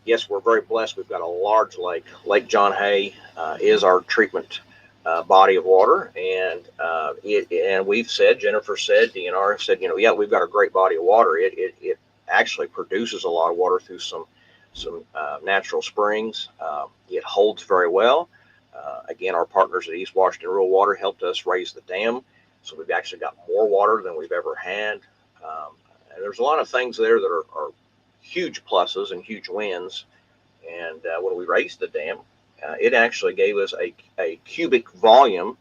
Yes, we're very blessed. We've got a large lake. Lake John Hay is our treatment body of water, and we've said, Jennifer said, DNR said, yeah, we've got a great body of water. It actually produces a lot of water through some natural springs. It holds very well. Again, our partners at East Washington Rural Water helped us raise the dam, so we've actually got more water than we've ever had. And there's a lot of things there that are huge pluses and huge wins. And when we raised the dam, it actually gave us a cubic volume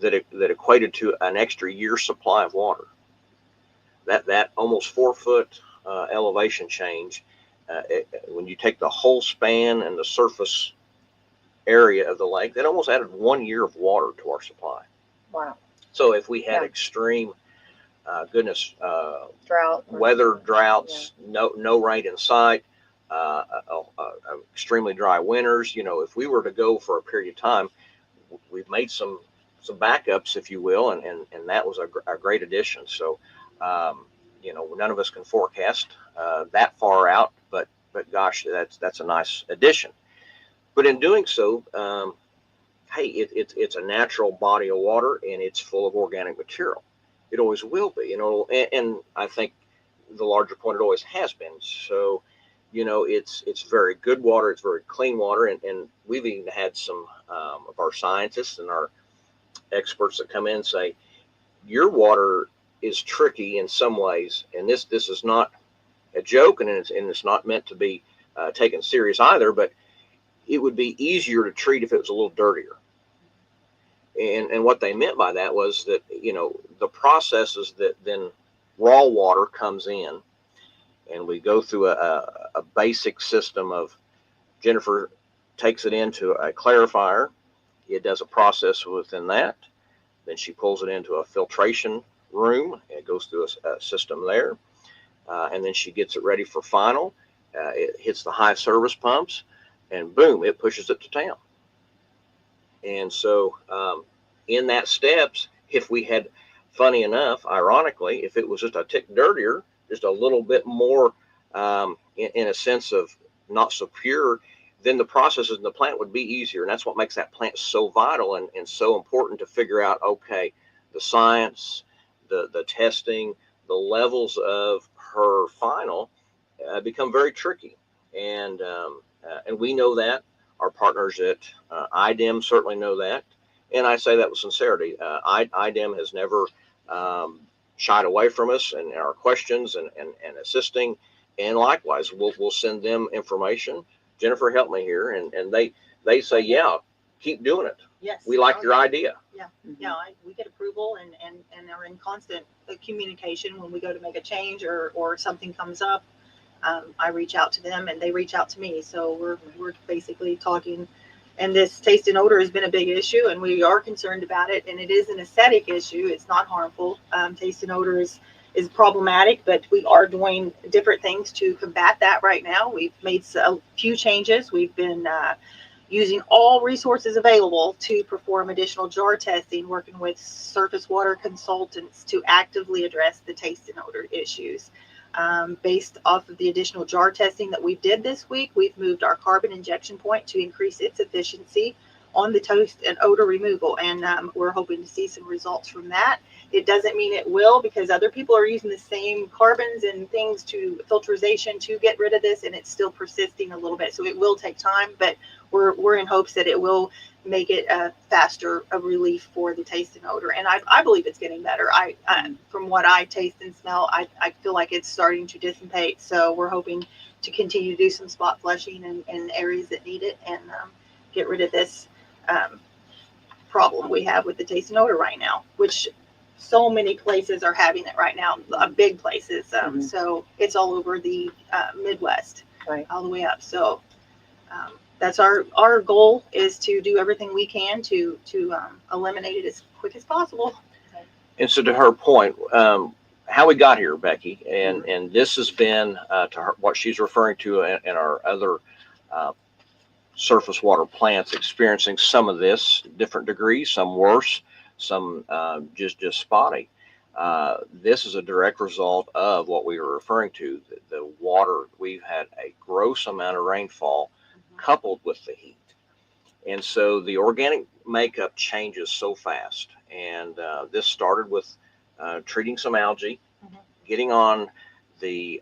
that equated to an extra year's supply of water. That almost 4 foot elevation change, when you take the whole span and the surface area of the lake, that almost added 1 year of water to our supply. Wow. So if we had extreme drought, weather, droughts, no rain in sight, extremely dry winters, if we were to go for a period of time, we've made some backups, if you will, and that was a great addition. So none of us can forecast that far out, but gosh, that's a nice addition. But in doing so, hey, it's a natural body of water, and it's full of organic material. It always will be, and I think the larger point, it always has been. So, it's very good water. It's very clean water. And we've even had some of our scientists and our experts that come in and say, your water is tricky in some ways. And this is not a joke, and it's not meant to be taken serious either, but it would be easier to treat if it was a little dirtier. And what they meant by that was that, the processes that then raw water comes in, and we go through a basic system of, Jennifer takes it into a clarifier. It does a process within that. Then she pulls it into a filtration room. It goes through a system there. And then she gets it ready for final. It hits the high service pumps, and boom, it pushes it to town. And so in that steps, if we had, funny enough, ironically, if it was just a tick dirtier, just a little bit more in a sense of not so pure, then the processes in the plant would be easier. And that's what makes that plant so vital and so important to figure out, okay, the science, the testing, the levels of her final become very tricky. And we know that. Our partners at IDEM certainly know that. And I say that with sincerity. IDEM has never shied away from us and our questions and assisting. And likewise, we'll send them information. Jennifer, help me here. And they say, yeah, keep doing it. Yes. We like your idea. Yeah. Yeah. We get approval and are in constant communication when we go to make a change or something comes up. I reach out to them and they reach out to me. So we're basically talking. And this taste and odor has been a big issue, and we are concerned about it. And it is an aesthetic issue. It's not harmful. Taste and odor is problematic, but we are doing different things to combat that right now. We've made a few changes. We've been using all resources available to perform additional jar testing, working with surface water consultants to actively address the taste and odor issues. Based off of the additional jar testing that we did this week, we've moved our carbon injection point to increase its efficiency on the taste and odor removal. And we're hoping to see some results from that. It doesn't mean it will, because other people are using the same carbons and things to filtration to get rid of this, and it's still persisting a little bit. So it will take time, but we're in hopes that it will make it a faster relief for the taste and odor. And I believe it's getting better. From what I taste and smell, I feel like it's starting to dissipate. So we're hoping to continue to do some spot flushing in areas that need it and get rid of this problem we have with the taste and odor right now, which so many places are having it right now, big places. So it's all over the Midwest, right, all the way up. So that's our goal, is to do everything we can to eliminate it as quick as possible. And so to her point, how we got here, Becky, and this has been to her, what she's referring to in our other surface water plants experiencing some of this, different degrees, some worse, some just spotty. This is a direct result of what we were referring to. The water, we've had a gross amount of rainfall coupled with the heat. And so the organic makeup changes so fast. And this started with treating some algae, getting on the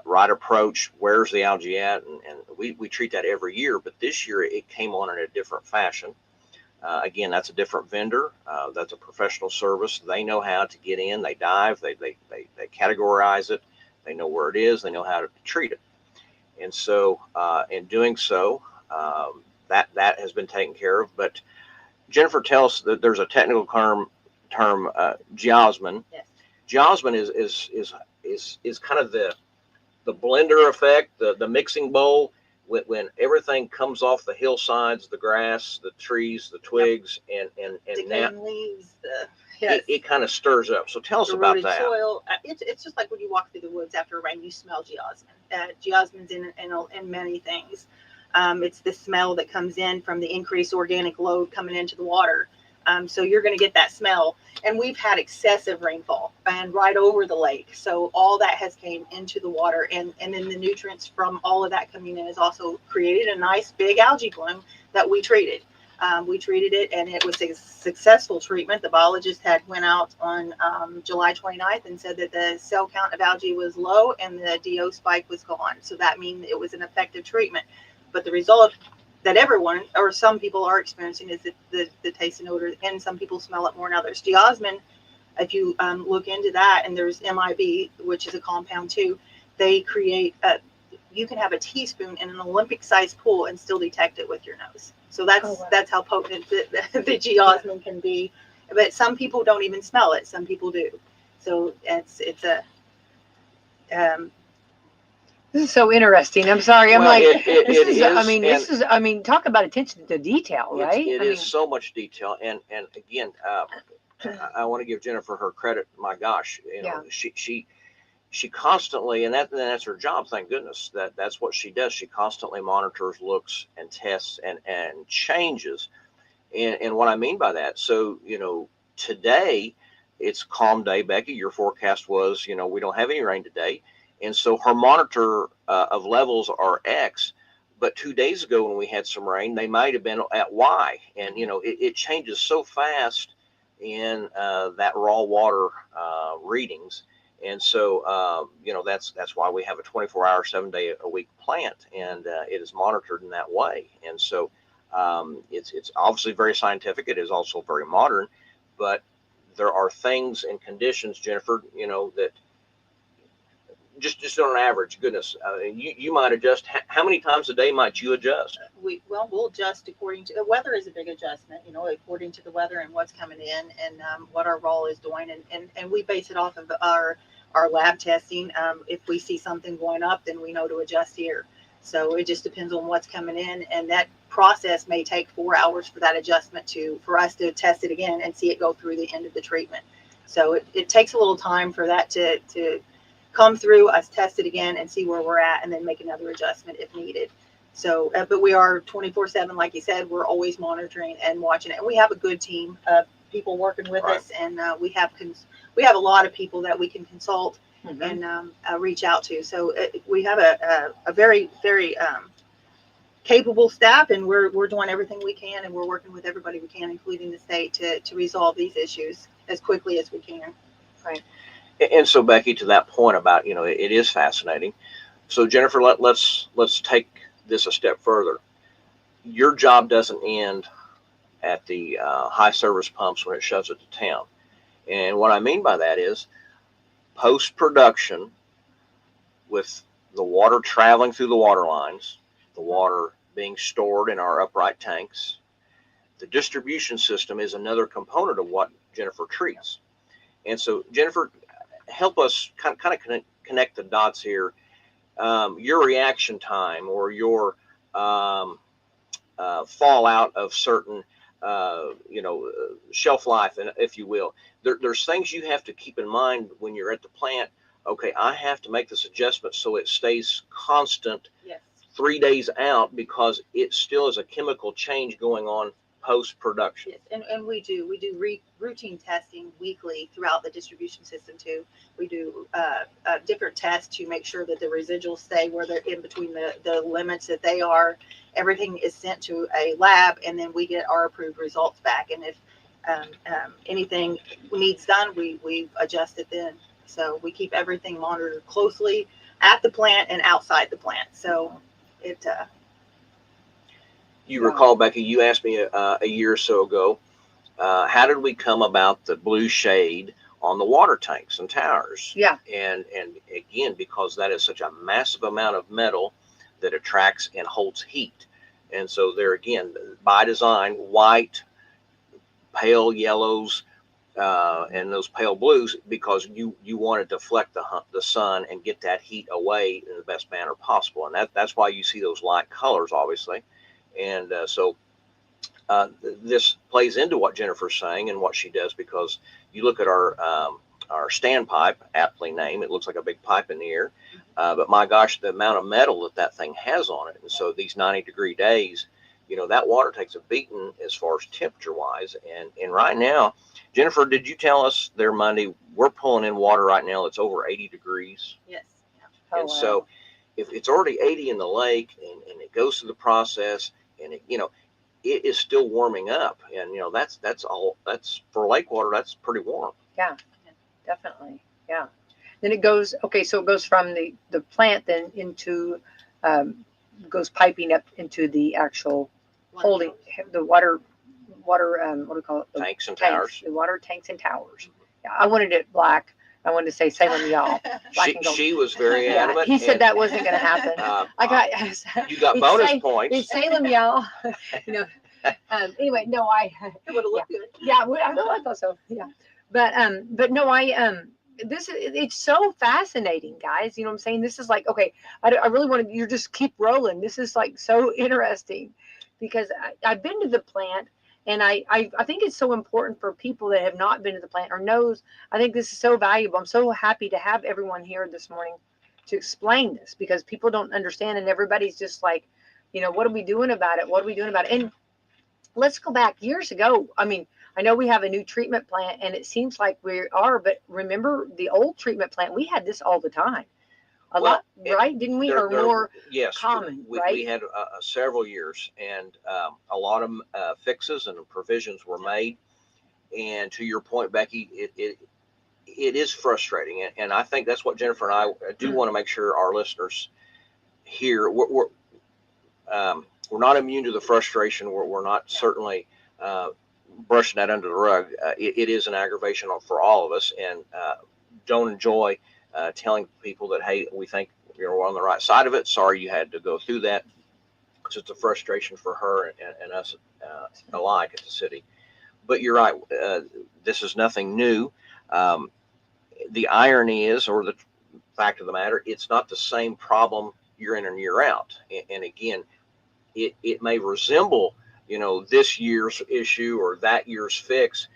right approach. Where's the algae at? And we treat that every year, but this year it came on in a different fashion. Again, that's a different vendor. That's a professional service. They know how to get in. They dive. They categorize it. They know where it is. They know how to treat it. And so, in doing so, that has been taken care of. But Jennifer tells us that there's a technical term geosmin. Yes. Geosmin is kind of the blender effect, the mixing bowl. When everything comes off the hillsides, the grass, the trees, the twigs, and now leaves, it kind of stirs up. So tell us about that. Soil. It's just like when you walk through the woods after rain, you smell geosmin. Geosmin's in many things. It's the smell that comes in from the increased organic load coming into the water. So you're going to get that smell. And we've had excessive rainfall and right over the lake. So all that has came into the water. And then the nutrients from all of that coming in has also created a nice big algae bloom that we treated. We treated it, and it was a successful treatment. The biologist had went out on July 29th and said that the cell count of algae was low and the DO spike was gone. So that means it was an effective treatment. But the result that everyone or some people are experiencing is the taste and odor, and some people smell it more than others. Geosmin, if you look into that, and there's MIB, which is a compound too, they create you can have a teaspoon in an Olympic-sized pool and still detect it with your nose. So that's how potent the geosmin can be. But some people don't even smell it. Some people do. So it's a This is so interesting. I'm sorry. I'm Well, like, this is, I mean, talk about attention to detail, right? It is so much detail. And again, I want to give Jennifer her credit. My gosh, she constantly, and that's her job. Thank goodness that's what she does. She constantly monitors, looks, and tests and changes. And what I mean by that, so today it's calm day. Becky, your forecast was we don't have any rain today. And so her monitor of levels are X, but 2 days ago when we had some rain, they might have been at Y. And, it changes so fast in that raw water readings. And so, that's why we have a 24-hour, 7-day-a-week plant, and it is monitored in that way. And so it's obviously very scientific. It is also very modern, but there are things and conditions, Jennifer, that just on average, goodness, you might adjust. How many times a day might you adjust? We'll adjust according to the weather. Is a big adjustment, according to the weather and what's coming in and what our raw is doing, and we base it off of our lab testing. If we see something going up, then we know to adjust here. So it just depends on what's coming in, and that process may take 4 hours for that adjustment for us to test it again and see it go through the end of the treatment. So it takes a little time for that to come through, us test it again and see where we're at, and then make another adjustment if needed. So, but we are 24/7, like you said. We're always monitoring and watching it, and we have a good team of people working with us, and we have a lot of people that we can consult and reach out to. So we have a very, very capable staff, and we're doing everything we can, and we're working with everybody we can, including the state, to resolve these issues as quickly as we can. Right. And so, Becky, to that point about it is fascinating. So, Jennifer, let's take this a step further. Your job doesn't end at the high service pumps when it shoves it to town. And what I mean by that is post-production, with the water traveling through the water lines, the water being stored in our upright tanks. The distribution system is another component of what Jennifer treats. And so, Jennifer, help us kind of connect the dots here. Your reaction time or your fallout of certain, shelf life, if you will. There's things you have to keep in mind when you're at the plant. Okay, I have to make this adjustment so it stays constant 3 days out, because it still is a chemical change going on post-production. Yes, and we do routine testing weekly throughout the distribution system too. We do different tests to make sure that the residuals stay where they're in between the limits that they are. Everything is sent to a lab, and then we get our approved results back. And if anything needs done, we adjust it then. So we keep everything monitored closely at the plant and outside the plant. So it. You recall, Becky, you asked me a year or so ago, how did we come about the blue shade on the water tanks and towers? Yeah. And again, because that is such a massive amount of metal that attracts and holds heat. And so there again, by design, white, pale yellows, and those pale blues, because you want to deflect the sun and get that heat away in the best manner possible. And that's why you see those light colors, obviously. And so this plays into what Jennifer's saying and what she does, because you look at our standpipe, aptly named, it looks like a big pipe in the air. But my gosh, the amount of metal that thing has on it. And so these 90-degree days, that water takes a beating as far as temperature wise. And right now, Jennifer, did you tell us there Monday, we're pulling in water right now that's over 80 degrees? Yes. Oh, And wow. so if it's already 80 in the lake and it goes through the process, and it is still warming up, and that's for lake water, that's pretty warm. Yeah, definitely. Yeah. Then it goes, okay, so it goes from the plant then into, goes piping up into the actual holding, the water, what do we call it? The Tanks and towers. The water tanks and towers. Yeah, I wanted it black. I wanted to say Salem, y'all. Black and gold. She was very Yeah, adamant. he said that wasn't going to happen. You got bonus points. It's Salem, y'all. Anyway, no, It would have looked good. yeah, I thought so. Yeah, but no, it's so fascinating, guys. You know what I'm saying? This is like, okay, I really want to. You just keep rolling. This is like so interesting, because I've been to the plant. And I think it's so important for people that have not been to the plant or knows. I think this is so valuable. I'm so happy to have everyone here this morning to explain this, because people don't understand, and everybody's just like, what are we doing about it? What are we doing about it? And let's go back years ago. I mean, I know we have a new treatment plant, and it seems like we are, but remember the old treatment plant? We had this all the time. Lot, right? Didn't we? Or more yes, common, right? We had several years, and a lot of fixes and provisions were made. And to your point, Becky, it is frustrating, and I think that's what Jennifer and I do want to make sure our listeners hear. We're not immune to the frustration. We're not certainly brushing that under the rug. It is an aggravation for all of us, and don't enjoy telling people that, hey, we think we're on the right side of it. Sorry you had to go through that. It's just a frustration for her and us alike at the city. But you're right. This is nothing new. The irony is, or the fact of the matter, it's not the same problem year in and year out. And again, it may resemble, this year's issue or that year's fix,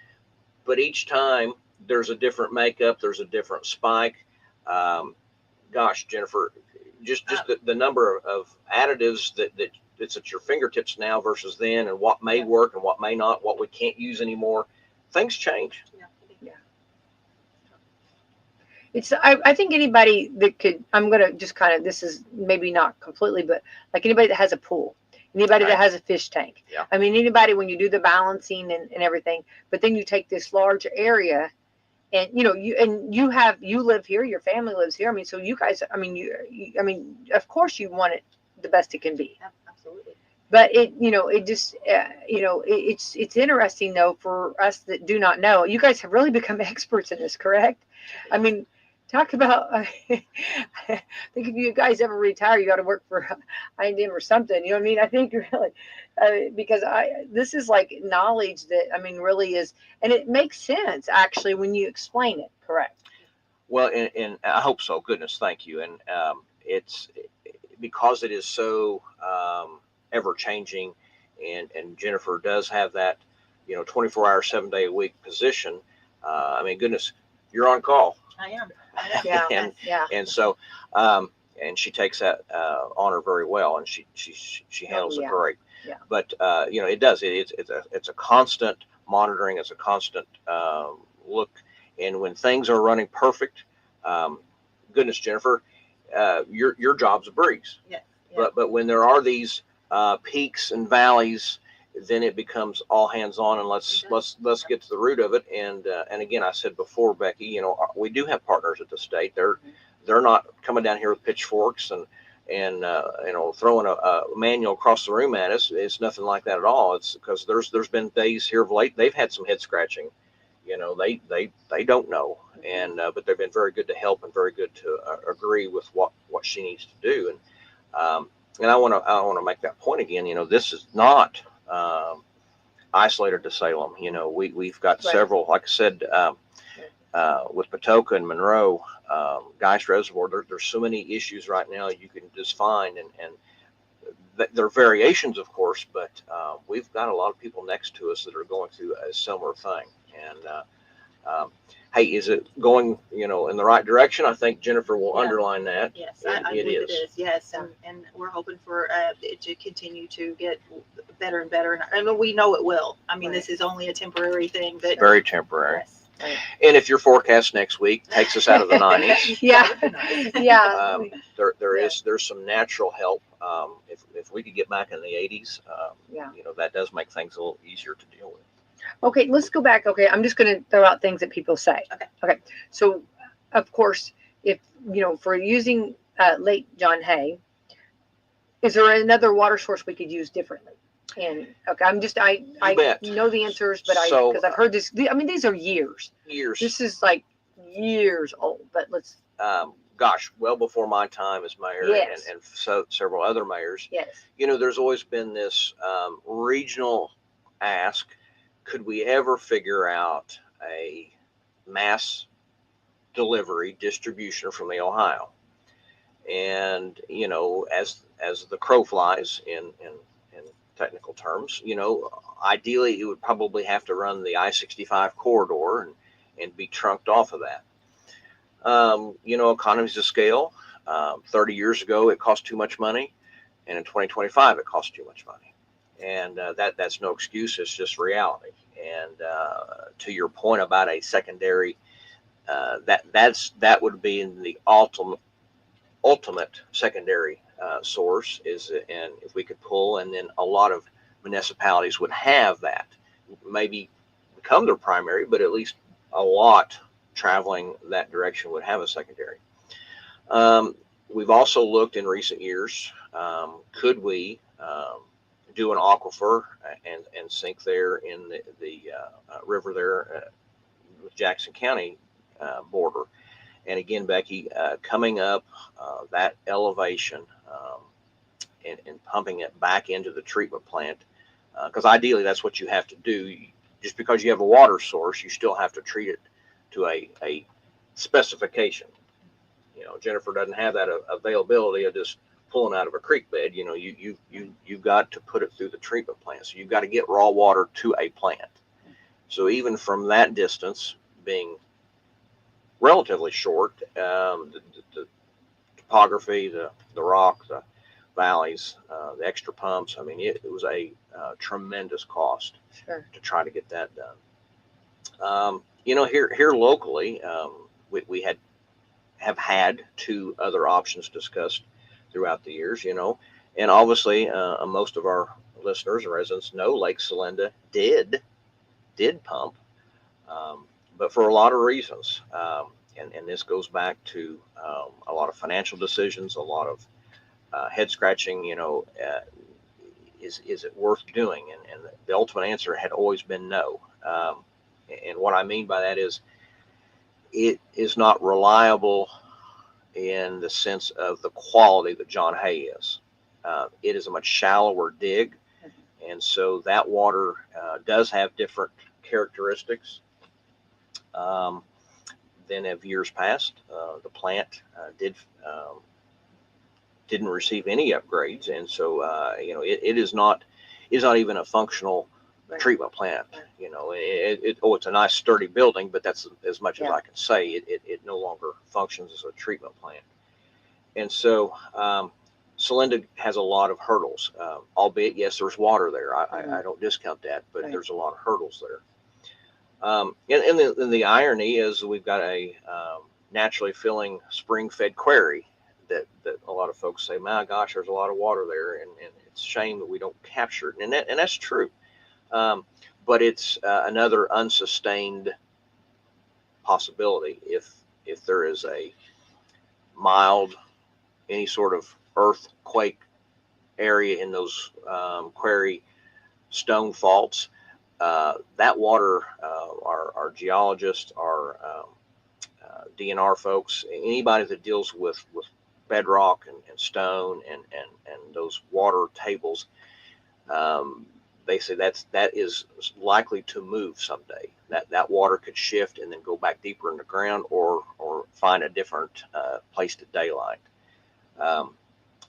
but each time there's a different makeup, there's a different spike. Gosh, Jennifer, just the number of additives that's at your fingertips now versus then, and what may work and what may not, what we can't use anymore. Things change. Yeah. I think anybody that could, I'm going to just kind of, this is maybe not completely, but like anybody that has a pool, anybody that has a fish tank. Yeah. I mean, anybody, when you do the balancing and everything, but then you take this large area, and you live here, your family lives here. I mean, so you guys, I mean, of course you want it the best it can be. Absolutely. But it's interesting though for us that do not know. You guys have really become experts in this, correct? I mean, talk about. I think if you guys ever retire, you got to work for I&M or something. You know what I mean? I think really, because this is like knowledge that really is, and it makes sense actually when you explain it. Correct. Well, and I hope so. Goodness, thank you. And it's because it is so ever changing, and Jennifer does have that 24-hour 7-day-a-week position. Goodness, you're on call. I am. Yeah. And so and she takes that honor very well, and she handles it great. Yeah. But it does. It's a constant monitoring. It's a constant look. And when things are running perfect, goodness, Jennifer, your job's a breeze. Yes. Yeah. But when there are these peaks and valleys, then it becomes all hands on, and let's get to the root of it. And again, I said before, Becky, we do have partners at the state. They're not coming down here with pitchforks and throwing a manual across the room at us. It's nothing like that at all. It's because there's been days here of late they've had some head scratching. They don't know, and but they've been very good to help and very good to agree with what she needs to do. And I want to make that point again. This is not isolated to Salem. We've got several, like I said, with Patoka and Monroe, Geist Reservoir. There's so many issues right now you can just find, and there are variations, of course, but we've got a lot of people next to us that are going through a similar thing. And hey, is it going, in the right direction? I think Jennifer will underline that. Yes, I believe it is. Yes, and we're hoping for it to continue to get better and better. And we know it will. I mean, This is only a temporary thing. But very temporary. Yes. Right. And if your forecast next week takes us out of the 90s, there's some natural help. If we could get back in the 80s, that does make things a little easier to deal with. Okay, let's go back. Okay, I'm just going to throw out things that people say. Okay. So, of course, if for using Lake John Hay, is there another water source we could use differently? And okay, I know the answers, but because I've heard this. I mean, these are years. This is like years old. But let's. Well before my time as mayor, and so several other mayors. Yes. There's always been this regional ask. Could we ever figure out a mass delivery distribution from the Ohio? And as the crow flies in technical terms, ideally it would probably have to run the I-65 corridor and be trunked off of that. Economies of scale. 30 years ago it cost too much money, and in 2025 it costs too much money. And that's no excuse. It's just reality. And to your point about a secondary, that would be in the ultimate secondary source and if we could pull, and then a lot of municipalities would have that, maybe become their primary, but at least a lot traveling that direction would have a secondary. We've also looked in recent years, could we do an aquifer and sink there in the river there with Jackson County border. And again, Becky, coming up that elevation and pumping it back into the treatment plant, because ideally that's what you have to do. Just because you have a water source, you still have to treat it to a specification. Jennifer doesn't have that availability of just pulling out of a creek bed. You've got to put it through the treatment plant. So you've got to get raw water to a plant. So even from that distance being relatively short, the topography, the rock, the valleys, the extra pumps, I mean, it was a tremendous cost to try to get that done. Here locally, we have had two other options discussed throughout the years, and obviously most of our listeners and residents know Lake Salem did pump, but for a lot of reasons, and this goes back to a lot of financial decisions, a lot of head scratching. Is it worth doing? And the ultimate answer had always been no. And what I mean by that is it is not reliable in the sense of the quality that John Hay is. It is a much shallower dig, and so that water does have different characteristics than of years past. The plant didn't receive any upgrades, and so it is not even a functional treatment plant. It's a nice sturdy building, but that's as much as I can say. It no longer functions as a treatment plant. And so Celinda has a lot of hurdles, albeit, yes, there's water there. I don't discount that, but Right. there's a lot of hurdles there. And the irony is we've got a naturally filling spring-fed quarry that a lot of folks say, my gosh, there's a lot of water there, and it's a shame that we don't capture it. And that's true. But it's another unsustained possibility if there is a mild, any sort of earthquake area in those quarry stone faults. That water, our geologists, our DNR folks, anybody that deals with bedrock and stone and those water tables, they say that is likely to move someday. That water could shift and then go back deeper in the ground, or find a different place to daylight.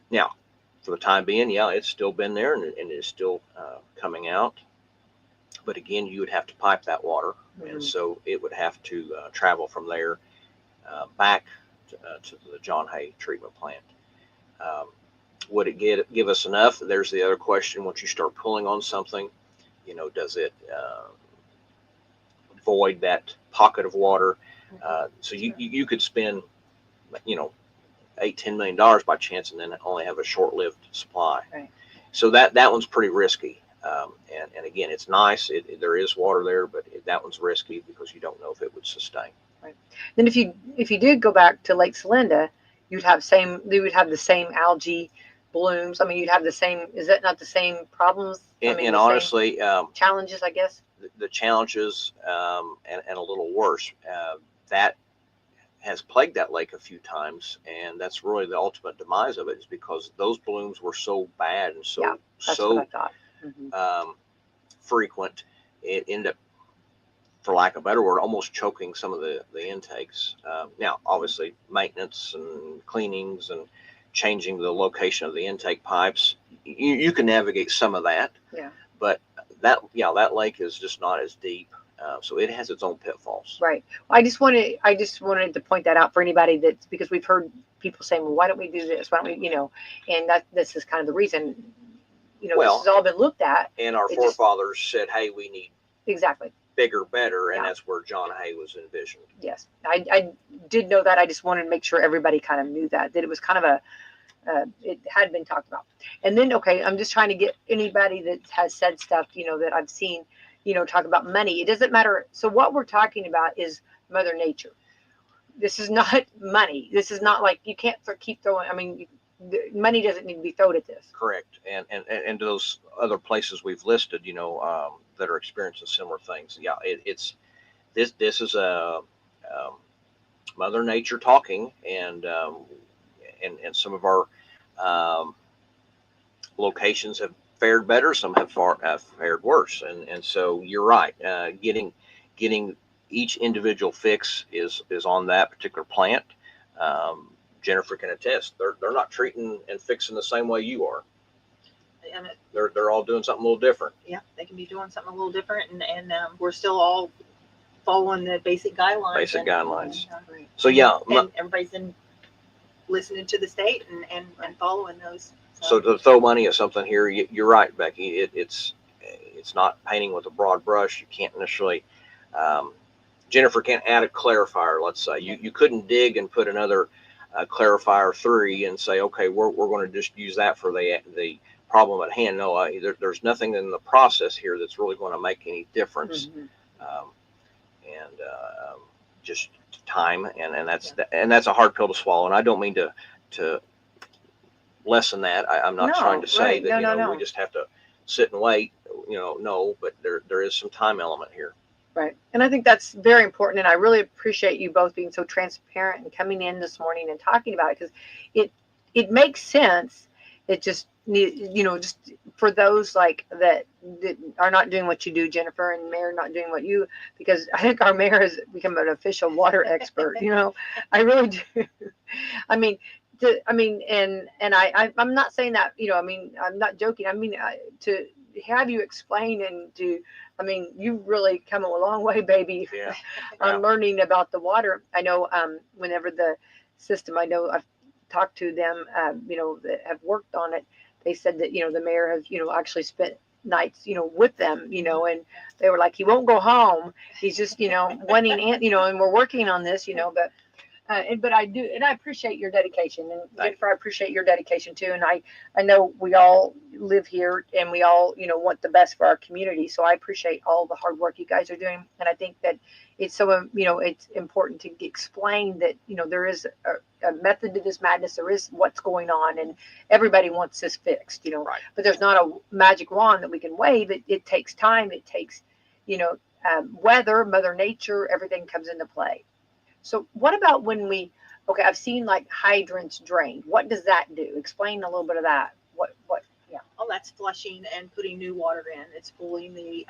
Now, for the time being, yeah, it's still been there and it's still coming out. But again, you would have to pipe that water, and so it would have to travel from there back to the John Hay treatment plant. Would it give us enough? There's the other question. Once you start pulling on something, does it void that pocket of water? So you could spend, $8-10 million by chance, and then only have a short-lived supply. Right. So that one's pretty risky. And again, it's nice. There is water there, but that one's risky because you don't know if it would sustain. Right. Then if you did go back to Lake Celinda, you would have the same algae blooms. I mean, you'd have the same. Is that not the same problems? And honestly, challenges, I guess. The challenges and a little worse. That has plagued that lake a few times, and that's really the ultimate demise of it, is because those blooms were so bad and so That's what I thought. frequent. It ended up, for lack of a better word, almost choking some of the intakes. Now, obviously, maintenance and cleanings and changing the location of the intake pipes, you can navigate some of that. Yeah. But that lake is just not as deep, so it has its own pitfalls. Right. I just wanted to point that out for anybody that's, because we've heard people saying, well, why don't we do this? Why don't we, and this is kind of the reason. This has all been looked at. And our forefathers said, hey, we need exactly bigger, better, and that's where John Hay was envisioned. Yes, I did know that. I just wanted to make sure everybody kind of knew that it was kind of it had been talked about. And then, okay, I'm just trying to get anybody that has said stuff, that I've seen, talk about money. It doesn't matter. So what we're talking about is Mother Nature. This is not money. This is not like you can't keep throwing. I mean, money doesn't need to be thrown at this. Correct. And those other places we've listed, that are experiencing similar things. Yeah, it's this is a Mother Nature talking, and some of our locations have fared better, some have fared worse, and so you're right. Getting each individual fix is on that particular plant. Jennifer can attest. They're not treating and fixing the same way you are. And they're all doing something a little different. Yeah, they can be doing something a little different, and we're still all following the basic guidelines. So yeah, and everybody's listening to the state and following those. So to throw money at something here, you're right, Becky. It's not painting with a broad brush. You can't necessarily. Jennifer can't add a clarifier. Let's say you couldn't dig and put another clarifier 3 and say, okay, we're going to just use that for the problem at hand. No, there's nothing in the process here that's really going to make any difference. Just time, and that's a hard pill to swallow. And I don't mean to lessen that. I'm not trying to say that we just have to sit and wait. No, but there is some time element here. Right. And I think that's very important. And I really appreciate you both being so transparent and coming in this morning and talking about it, because it makes sense. It just just for those like that are not doing what you do, Jennifer, and Mayor not doing what you, because I think our mayor has become an official water expert. I really do. I'm not saying that, I'm not joking. To have you explain you've really come a long way, baby. Yeah. On learning about the water. I know, whenever the system, I know I've talked to them, that have worked on it, they said that, the mayor has, actually spent nights, with them, and they were like, he won't go home. He's just, wanting, and we're working on this, but but I do, and I appreciate your dedication, and Jennifer, I appreciate your dedication too. And I know we all live here, and we all, want the best for our community. So I appreciate all the hard work you guys are doing, and I think that it's so, it's important to explain that, there is a method to this madness. There is what's going on, and everybody wants this fixed, Right. But there's not a magic wand that we can wave. It takes time. It takes, weather, Mother Nature, everything comes into play. So what about when okay, I've seen like hydrants drained. What does that do? Explain a little bit of that. Yeah. Oh, that's flushing and putting new water in. It's pulling the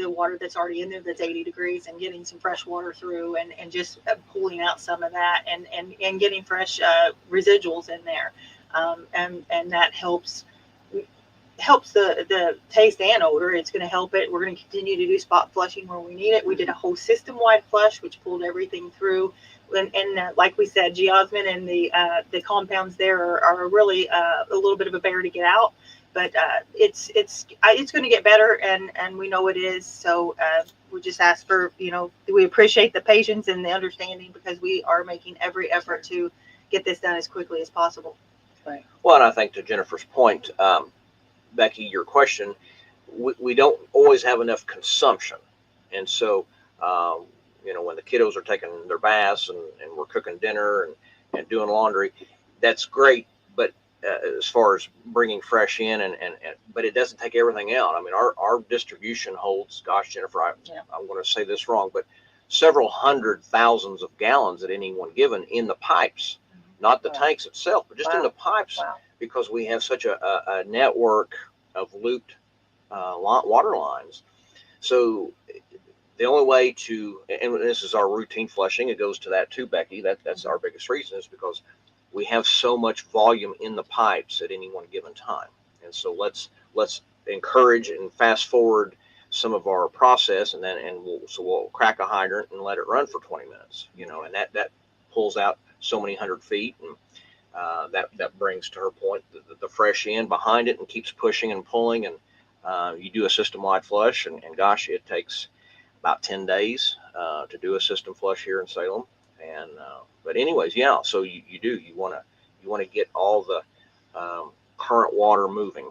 water that's already in there that's 80 degrees and getting some fresh water through, and just pulling out some of that, and getting fresh residuals in there. And that helps the taste and odor. It's going to help it. We're going to continue to do spot flushing where we need it. We did a whole system-wide flush, which pulled everything through. And like we said, geosmin and the compounds there are really a little bit of a bear to get out. But it's going to get better, and we know it is. So we just ask for, we appreciate the patience and the understanding, because we are making every effort to get this done as quickly as possible. Right. Well, and I think to Jennifer's point, Becky, your question, we don't always have enough consumption. And so, when the kiddos are taking their baths, and we're cooking dinner and doing laundry, that's great. But as far as bringing fresh in, but it doesn't take everything out. I mean, our distribution holds, gosh, Jennifer, I'm going to say this wrong, but several hundred thousands of gallons at any one given in the pipes, not the tanks itself, but just in the pipes. Wow. Because we have such a network of looped water lines. So the only way to, and this is our routine flushing, it goes to that too, Becky, that's our biggest reason, is because we have so much volume in the pipes at any one given time. And so let's encourage and fast forward some of our process, and we'll crack a hydrant and let it run for 20 minutes, and that pulls out so many 100 feet, and that brings, to her point, the fresh in behind it, and keeps pushing and pulling. And you do a system-wide flush, and gosh, it takes about 10 days to do a system flush here in Salem. And but anyways, yeah. So you want to get all the current water moving.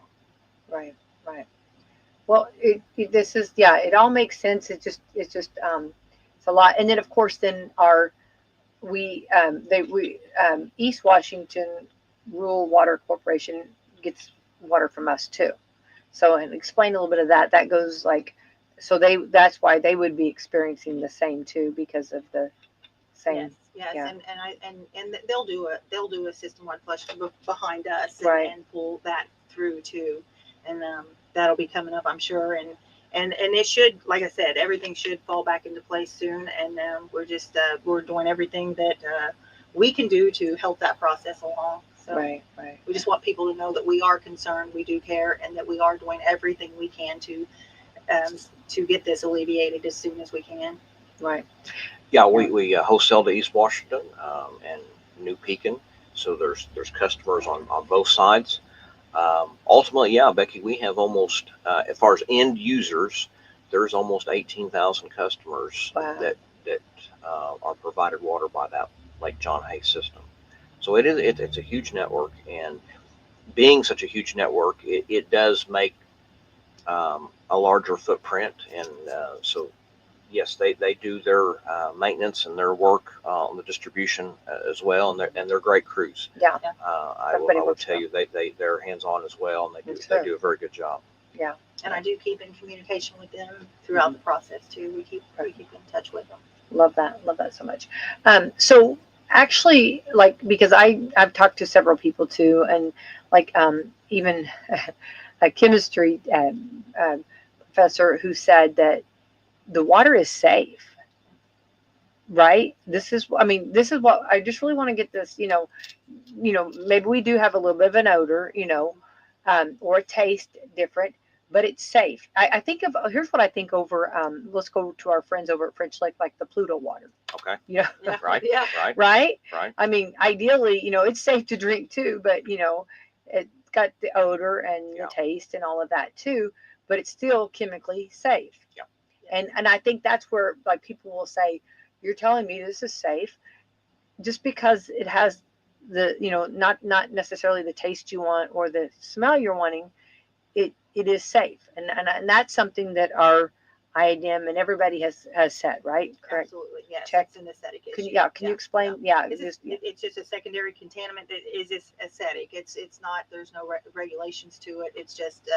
Right. Well, it all makes sense. It's a lot. And then of course, then East Washington Rural Water Corporation gets water from us too. So, and explain a little bit of that. That goes that's why they would be experiencing the same too, because of the same. Yes. Yeah. And they'll do a system-wide flush behind us, and pull that through too. And that'll be coming up, I'm sure. And it should, like I said, everything should fall back into place soon. And we're doing everything that we can do to help that process along. So right. We just want people to know that we are concerned, we do care, and that we are doing everything we can to get this alleviated as soon as we can. Right. Yeah, we wholesale to East Washington and New Pekin. So there's customers on both sides. Ultimately, yeah, Becky, we have almost, as far as end users, there's almost 18,000 customers that are provided water by that Lake John Hay system. So it's a huge network, and being such a huge network, it does make a larger footprint. And so yes, they do their maintenance and their work on the distribution as well, and they're great crews. Yeah. I will tell you, they're hands-on as well, and they do a very good job. Yeah. And I do keep in communication with them throughout the process too. We keep in touch with them. Love that so much. So actually, because I've talked to several people too, and even a chemistry professor who said that the water is safe, right? This is what I just really want to get this, maybe we do have a little bit of an odor, or a taste different, but it's safe. I think of, here's what I think over, let's go to our friends over at French Lake, like the Pluto water. Okay. Yeah. Yeah. Right. Yeah. Right. Right? Right. I mean, ideally, it's safe to drink too, but it's got the odor and Yeah. the taste and all of that too, but it's still chemically safe. Yeah. And I think that's where, like, people will say, you're telling me this is safe just because it has the, not necessarily the taste you want or the smell you're wanting. It is safe, and that's something that our IADM and everybody has said, right? Correct. Absolutely. Yes. Check. It's an aesthetic issue. Can you explain? Yeah. It's just a secondary contaminant that is aesthetic. It's not, there's no regulations to it. It's just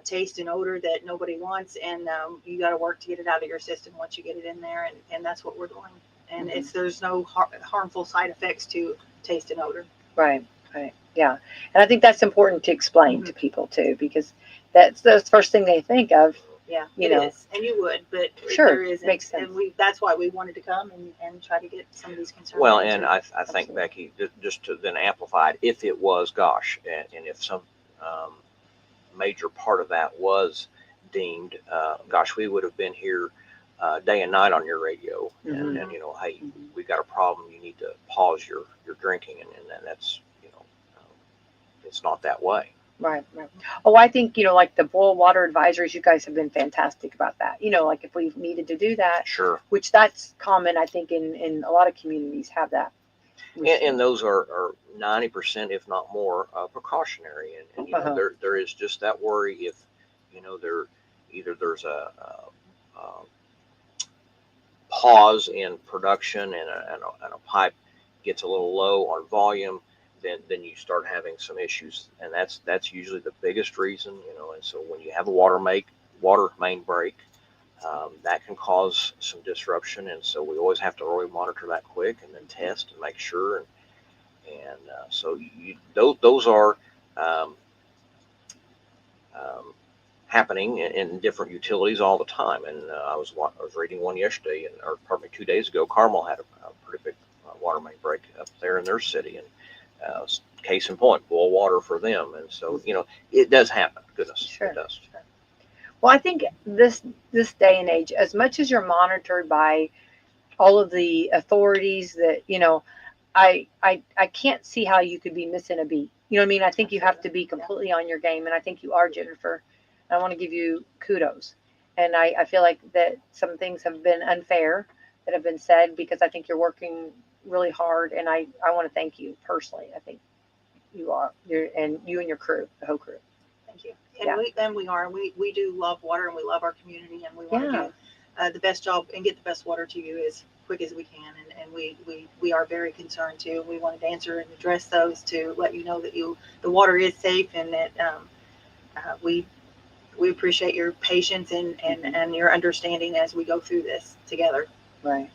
taste and odor that nobody wants, and you got to work to get it out of your system once you get it in there, and that's what we're doing. And there's no harmful side effects to taste and odor. Right. Right. Yeah. And I think that's important to explain to people too, because that's the first thing they think of. Yeah, it is, and you would, but Sure, there isn't. makes sense. And that's why we wanted to come and try to get some of these concerns. Well, and answered. I think, Becky, just to then amplify it, if it was, gosh, and if some major part of that was deemed, gosh, we would have been here day and night on your radio, and hey, we got a problem. You need to pause your drinking, and that's it's not that way. Right. Right. Oh, I think, like the boil water advisories, you guys have been fantastic about that. Like if we've needed to do that, Sure. which that's common, I think in a lot of communities have that. And those are 90%, if not more, precautionary. And there is just that worry if there's a pause in production and a pipe gets a little low on volume, then you start having some issues, and that's usually the biggest reason. And so when you have a water main break, that can cause some disruption, and so we always have to really monitor that quick and then test and make sure. And so those are happening in different utilities all the time. And I was reading one yesterday, or pardon me, 2 days ago. Carmel had a pretty big water main break up there in their city, and case in point, boil water for them. And so it does happen. Goodness, Sure. It does. Sure. Well, I think this day and age, as much as you're monitored by all of the authorities, that I can't see how you could be missing a beat. You know what I mean? I think you have to be completely on your game, and I think you are, Jennifer. I want to give you kudos, and I feel like that some things have been unfair that have been said, because I think you're working really hard, and I want to thank you personally. I think you are, and you and your crew, the whole crew. Thank you. And we do love water, and we love our community, and we want to do the best job and get the best water to you as quick as we can. And we are very concerned too. We wanted to answer and address those to let you know that the water is safe, and that we appreciate your patience and your understanding as we go through this together. Right.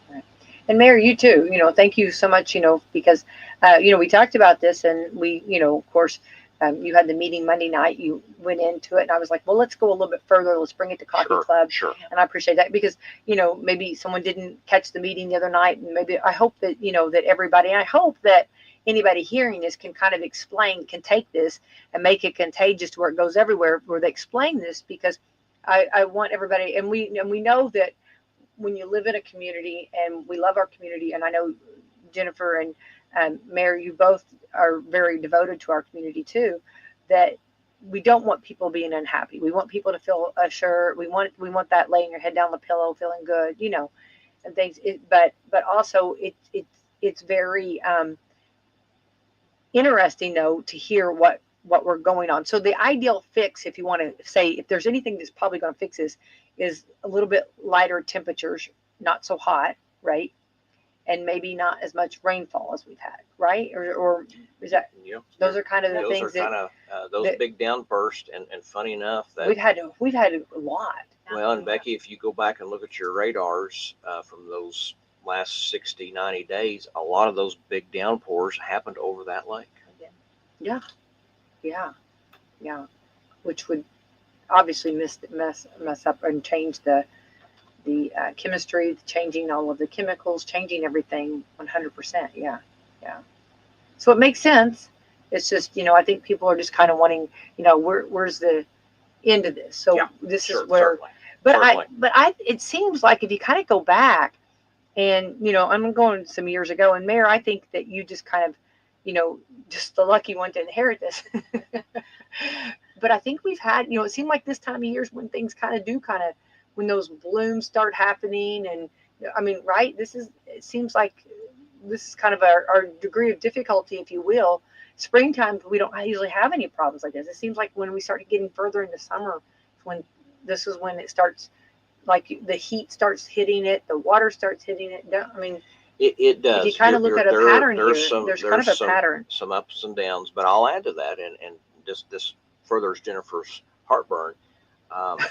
And Mayor, you too, thank you so much, because, we talked about this, and we, of course, you had the meeting Monday night, you went into it, and I was like, well, let's go a little bit further. Let's bring it to Coffee Club. Sure. And I appreciate that, because, maybe someone didn't catch the meeting the other night, and maybe I hope that, that everybody, and I hope that anybody hearing this can kind of can take this and make it contagious to where it goes everywhere, where they explain this, because I want everybody, and we know that when you live in a community, and we love our community, and I know Jennifer and Mayor, you both are very devoted to our community too, that we don't want people being unhappy. We want people to feel assured. We want that laying your head down the pillow, feeling good, and things. But also it's very interesting though to hear what we're going on. So the ideal fix, if you want to say, if there's anything that's probably going to fix this, is a little bit lighter temperatures, not so hot, right? And maybe not as much rainfall as we've had, right? Or is that? Yep. Those are kind of the things those big downbursts, and funny enough that we've had a lot. Well, and Becky, if you go back and look at your radars from those last 60, 90 days, a lot of those big downpours happened over that lake. Yeah. Which would obviously mess up and change the chemistry, changing all of the chemicals, changing everything 100%. Yeah. So it makes sense. It's just, I think people are just kind of wanting, where's the, into this. So Yeah, this Sure, is where, certainly. but it seems like if you kind of go back and, I'm going some years ago, and Mayor, I think that you just kind of, just the lucky one to inherit this. But I think we've had, it seemed like this time of years when things when those blooms start happening. And I mean, right, it seems like this is kind of our degree of difficulty, if you will. Springtime, we don't usually have any problems like this. It seems like when we start getting further into summer, when this is when it starts, like the heat starts hitting it, the water starts hitting it. I mean, it does. if you kind of look at a pattern here, there's kind of a some, pattern. Some ups and downs, but I'll add to that, and this furthers Jennifer's heartburn.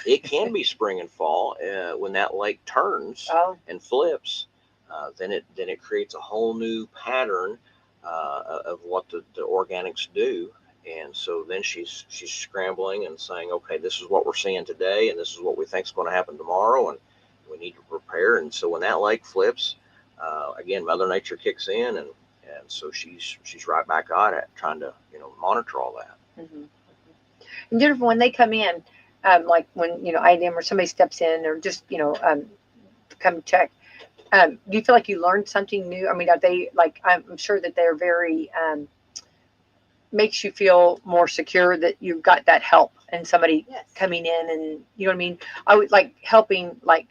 It can be spring and fall when that lake turns and flips. Then it creates a whole new pattern of what the organics do. And so then she's scrambling and saying, okay, this is what we're seeing today, and this is what we think is going to happen tomorrow, and we need to prepare. And so when that lake flips, again, Mother Nature kicks in, and so she's right back on it, trying to monitor all that. Mm-hmm. And Jennifer, when they come in, like when IDM or somebody steps in, or just come check, do you feel like you learned something new? I mean, are they like? I'm sure that they're very makes you feel more secure that you've got that help and somebody coming in, and you know what I mean. I would like helping, like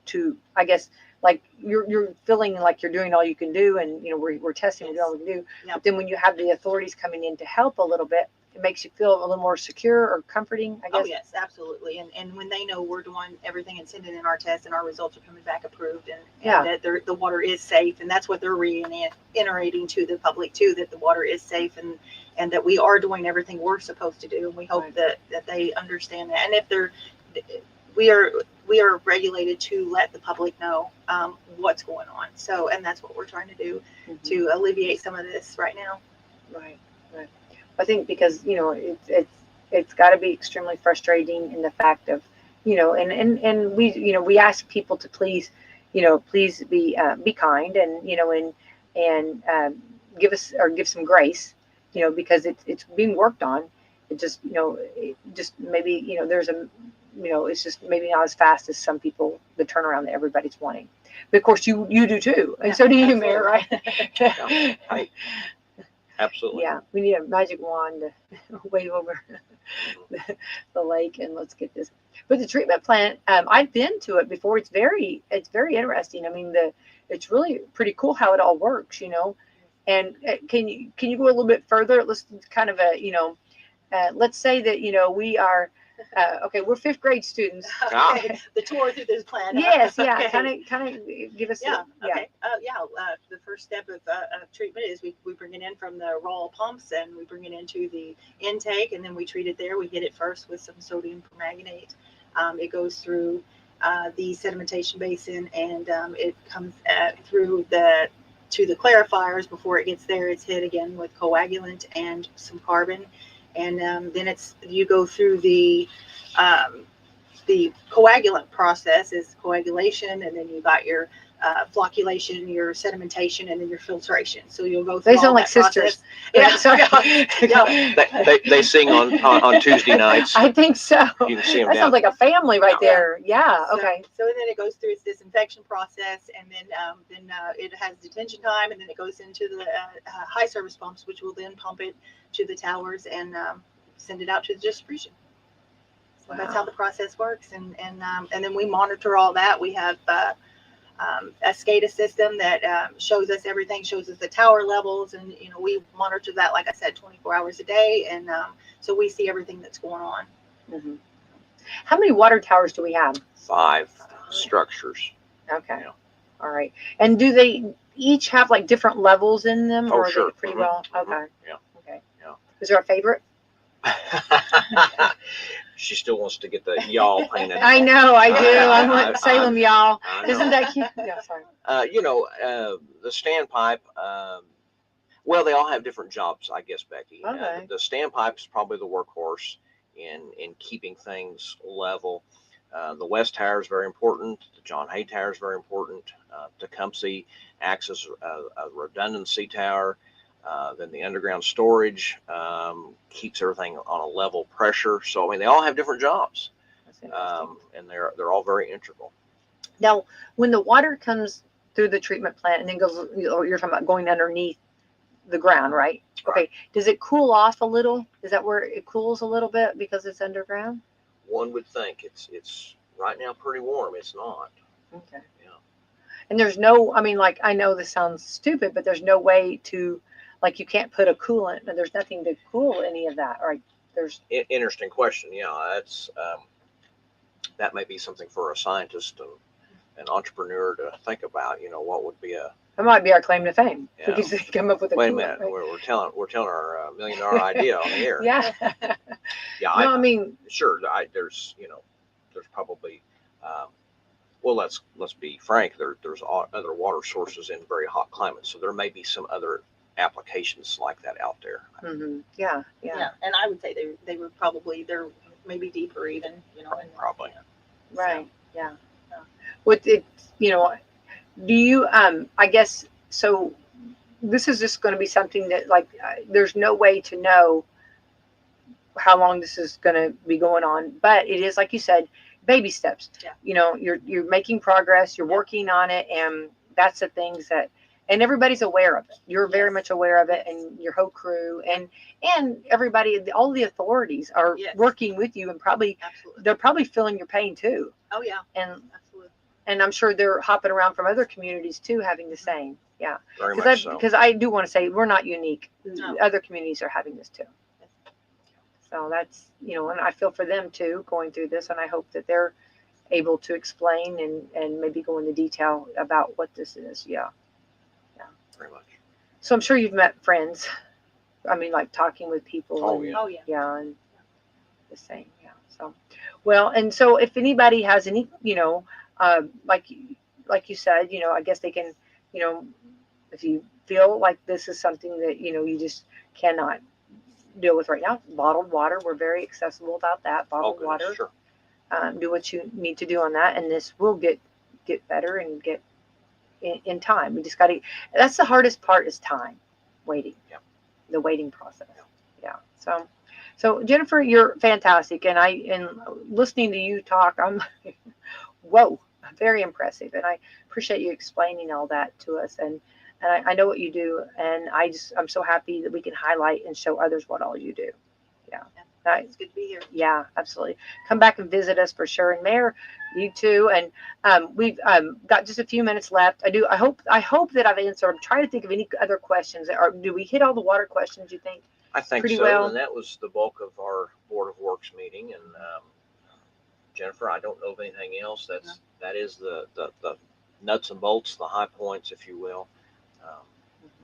to, I guess, like you're feeling like you're doing all you can do, and we're testing, we're doing all we can do. But then when you have the authorities coming in to help a little bit, it makes you feel a little more secure or comforting, I guess. Oh yes, absolutely. And when they know we're doing everything and sending in our tests, and our results are coming back approved, and that the water is safe, and that's what they're reiterating to the public too, that the water is safe, and that we are doing everything we're supposed to do. And we hope that they understand that. And if we are regulated to let the public know what's going on. So, and that's what we're trying to do to alleviate some of this right now. Right. I think because it's got to be extremely frustrating in the fact of and we ask people to please be kind, and give us, or give some grace, because it's being worked on. It just maybe there's a it's just maybe not as fast as some people, the turnaround that everybody's wanting. But of course you do too, and so do you, Mayor, right? Right. Absolutely. Yeah, we need a magic wand to wave over the lake, and let's get this. But the treatment plant, I've been to it before. It's very interesting. I mean, it's really pretty cool how it all works, And can you go a little bit further? Let's kind of let's say that we are. Okay, we're fifth grade students. Okay. The tour through this plan. Yes, yeah. Okay. Kind of give us. Okay. The first step of treatment is we bring it in from the raw pumps, and we bring it into the intake, and then we treat it there. We get it first with some sodium permanganate. It goes through the sedimentation basin, and it comes through to the clarifiers. Before it gets there, it's hit again with coagulant and some carbon. And then you go through the coagulant process is coagulation, and then you got your flocculation, your sedimentation, and then your filtration. So you'll go through. They sound like sisters. Yeah, sorry. They sing on Tuesday nights. I think so. You can see them that sounds like a family right there. Yeah. So, Okay. So then it goes through its disinfection process, and then it has detention time, and then it goes into the high service pumps, which will then pump it to the towers and send it out to the distribution. So that's how the process works, and then we monitor all that. We have a SCADA system that shows us everything, shows us the tower levels, and we monitor that, like I said, 24 hours a day, and so we see everything that's going on. Mm-hmm. How many water towers do we have? 5 structures. Okay. Yeah. All right. And do they each have like different levels in them, or sure. Are they pretty well? Okay. Yeah. Okay. Yeah. Is there a favorite? She still wants to get the y'all painted. I know, I do. I want Salem y'all. Isn't that cute? Yeah, sorry. The standpipe, well, they all have different jobs, I guess, Becky. Okay. The standpipe is probably the workhorse in keeping things level. The West Tower is very important. The John Hay Tower is very important. Tecumseh acts as a redundancy tower. Then the underground storage keeps everything on a level pressure. So I mean, they all have different jobs, and they're all very integral. Now, when the water comes through the treatment plant and then goes, you're talking about going underneath the ground, right? Okay. Does it cool off a little? Is that where it cools a little bit because it's underground? One would think it's right now pretty warm. It's not. Okay. Yeah. And there's no, I mean, like, I know this sounds stupid, but there's no way to, like, you can't put a coolant, and there's nothing to cool any of that, right? There's Interesting question. Yeah, that's that may be something for a scientist and an entrepreneur to think about. What would be a that might be our claim to fame. Yeah. We could come up with a wait a coolant, minute. right? We're telling our $1 million idea on the air. Yeah. Yeah. No, I mean, sure. There's probably. Well, let's be frank. There's other water sources in very hot climates, so there may be some other applications like that out there. mm-hmm. Yeah. And I would say they were probably, they're maybe deeper even, and Probably. Right. Yeah. With it, do you, I guess, so this is just going to be something that, like, there's no way to know how long this is going to be going on, but it is, like you said, baby steps. Yeah. You're making progress, you're working on it, and that's the things that, and everybody's aware of it. You're very much aware of it, and your whole crew and everybody, all the authorities are working with you, and probably Absolutely. they're probably feeling your pain too. Oh yeah. And Absolutely. And I'm sure they're hopping around from other communities too, having the same. Yeah. Very much so. Because I do want to say we're not unique. No. Other communities are having this too. So that's, and I feel for them too, going through this, and I hope that they're able to explain and maybe go into detail about what this is. Yeah. Very much. So I'm sure you've met friends. I mean, like talking with people. Oh, and, yeah. Oh yeah. Yeah, and the same. Yeah. So, well, and so if anybody has any, like you said, I guess they can, if you feel like this is something that, you just cannot deal with right now, bottled water, we're very accessible about that. Bottled water. Sure. Do what you need to do on that, and this will get better and get in time. We just got to, that's the hardest part, is time, waiting. Yeah. The waiting process. Yeah. So Jennifer, you're fantastic. And listening to you talk, I'm whoa, very impressive. And I appreciate you explaining all that to us. And I know what you do. And I'm so happy that we can highlight and show others what all you do. Yeah. It's good to be here. Yeah, absolutely. Come back and visit us for sure. And Mayor, you too. And we've got just a few minutes left. I hope that I've answered. I'm trying to think of any other questions. Do we hit all the water questions, you think? I think pretty so. well? And that was the bulk of our Board of Works meeting. And Jennifer, I don't know of anything else. That is the nuts and bolts, the high points, if you will.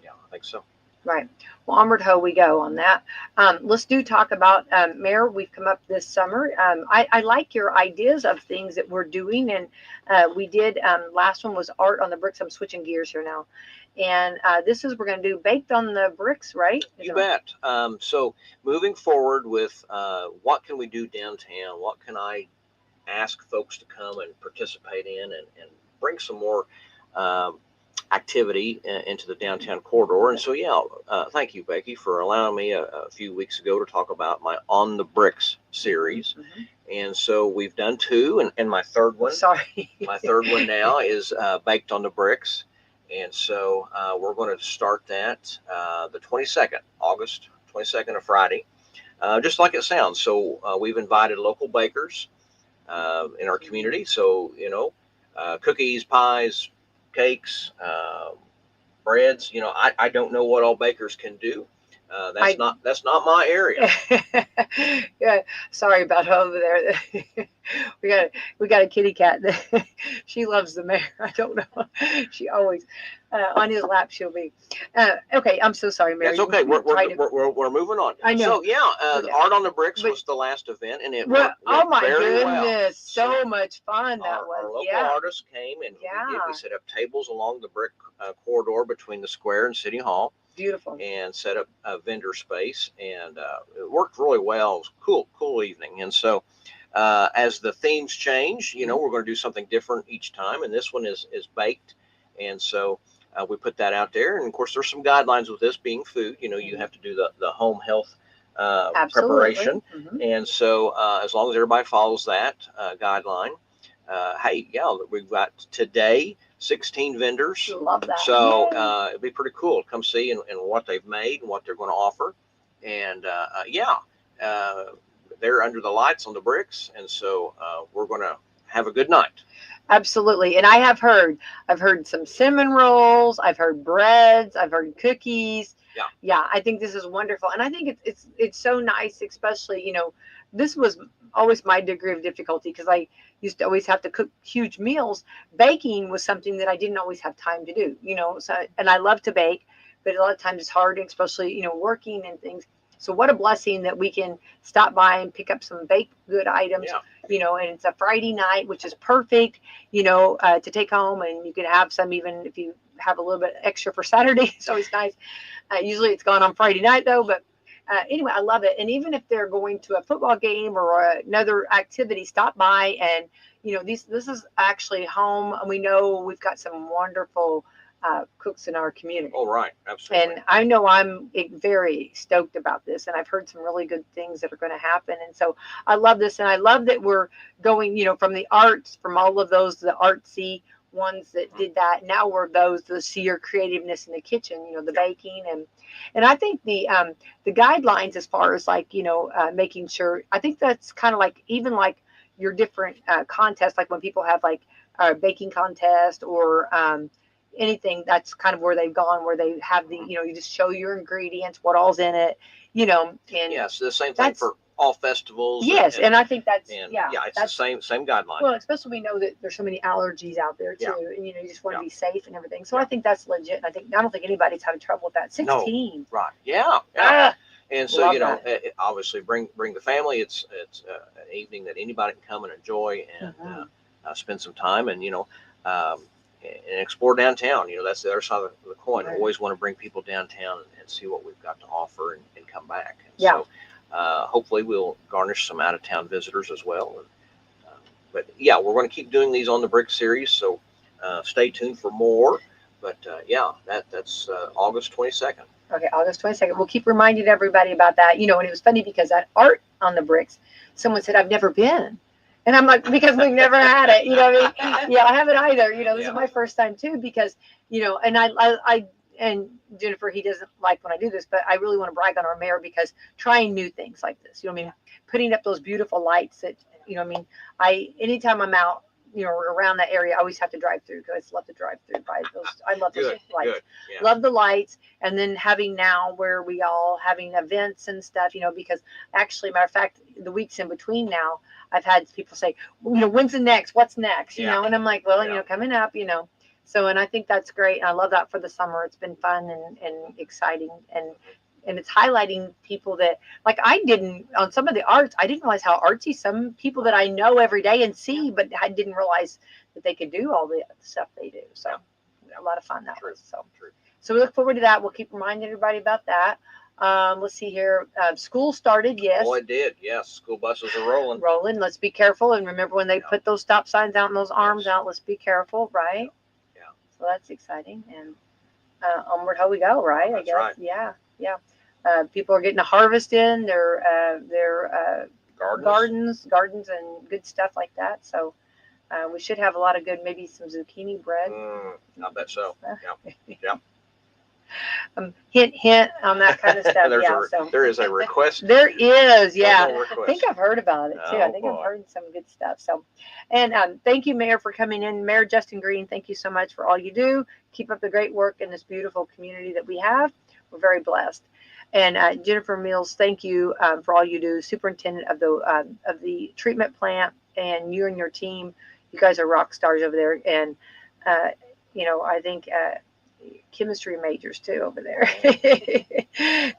Yeah, I think so. Right. Well, onward ho we go on that. Let's talk about Mayor. We've come up this summer. I like your ideas of things that we're doing, and we did. Last one was art on the bricks. I'm switching gears here now, and this is, we're going to do baked on the bricks, right? You bet. So moving forward with what can we do downtown? What can I ask folks to come and participate in and bring some more activity into the downtown corridor? And so, thank you, Becky, for allowing me a few weeks ago to talk about my On the Bricks series. Mm-hmm. And so we've done two, and my third one, my third one now is Baked on the Bricks. And so we're going to start that the 22nd, August 22nd, a Friday, just like it sounds. So we've invited local bakers in our community. So, cookies, pies, cakes, breads. I don't know what all bakers can do. That's not my area. Yeah, sorry about over there. we got a kitty cat. She loves the mayor. I don't know. She always on his lap. She'll be okay. I'm so sorry, Mayor. It's okay. We're moving on. I know. So Art on the Bricks was the last event, and it went oh my very goodness, well. So much fun that was. Our local artists came, and we set up tables along the brick corridor between the square and City Hall. Beautiful. And set up a vendor space, and it worked really well. It was cool evening. And so as the themes change, we're going to do something different each time. And this one is baked. And so we put that out there. And of course, there's some guidelines with this being food. You have to do the home health preparation. And so as long as everybody follows that guideline, hey, yeah, we've got today 16 vendors. Love that. So it'd be pretty cool to come see and what they've made and what they're going to offer. And they're under the lights on the bricks. And so we're going to have a good night. Absolutely. And I've heard some cinnamon rolls. I've heard breads. I've heard cookies. Yeah. I think this is wonderful. And I think it's so nice, especially, this was always my degree of difficulty because I used to always have to cook huge meals. Baking was something that I didn't always have time to do, so, and I love to bake, but a lot of times it's hard, especially, working and things. So what a blessing that we can stop by and pick up some baked good items, and it's a Friday night, which is perfect, to take home, and you can have some, even if you have a little bit extra for Saturday. It's always nice. Usually it's gone on Friday night though, but anyway, I love it. And even if they're going to a football game or another activity, stop by and, this is actually home. And we know we've got some wonderful cooks in our community. Oh, right. Absolutely. And I know I'm very stoked about this, and I've heard some really good things that are going to happen. And so I love this. And I love that we're going, from the arts, from all of those, the artsy ones that did that. Now we're those to see your creativeness in the kitchen, the baking. And I think the guidelines as far as making sure, I think that's kind of like, even like your different contests, like when people have like a baking contest or anything, that's kind of where they've gone, where they have the, you just show your ingredients, what all's in it, and yes, the same thing for all festivals. Yes, and I think that's it's the same guideline. Well, especially we know that there's so many allergies out there too, and you just want to be safe and everything. So I think that's legit. And I don't think anybody's having trouble with that. 16. No, right? Yeah. And so obviously bring the family. It's an evening that anybody can come and enjoy and spend some time and and explore downtown. That's the other side of the coin. Right. I always want to bring people downtown and see what we've got to offer and come back. And so hopefully we'll garnish some out-of-town visitors as well. But we're going to keep doing these on the Brick series. So stay tuned for more. But that's August 22nd. Okay, August 22nd. We'll keep reminding everybody about that. And it was funny because that art on the bricks, someone said, I've never been. And I'm like, because we've never had it, what I mean? Yeah, I haven't either. This is my first time too, because, and I and Jennifer, he doesn't like when I do this, but I really want to brag on our mayor because trying new things like this, putting up those beautiful lights that, anytime I'm out, around that area, I always have to drive through because I just love to drive through by those. I love those lights. Yeah. Love the lights. And then having now where we all having events and stuff, because actually, matter of fact, the weeks in between now, I've had people say, when's the next? What's next? And I'm like, well, coming up, So, and I think that's great. And I love that for the summer. It's been fun and exciting. And it's highlighting people that, like I didn't, on some of the arts, I didn't realize how artsy some people that I know every day and see, but I didn't realize that they could do all the stuff they do. So a lot of fun that was. So we look forward to that. We'll keep reminding everybody about that. Let's see here. School started, yes. Oh, it did. Yes. School buses are rolling. Let's be careful. And remember when they put those stop signs out and those arms out, let's be careful, right? Yeah. So that's exciting. And onward how we go, right? That's right. Yeah. People are getting a harvest in their gardens and good stuff like that. So we should have a lot of good, maybe some zucchini bread. I bet so. Yeah. Hint on that kind of stuff. There is a request. There is, I think I've heard about it too. I think I've heard some good stuff. So, and thank you, Mayor, for coming in. Mayor Justin Green, thank you so much for all you do. Keep up the great work in this beautiful community that we have. We're very blessed. And Jennifer Mills, thank you for all you do. Superintendent of the treatment plant, and you and your team, you guys are rock stars over there. And I think chemistry majors too over there.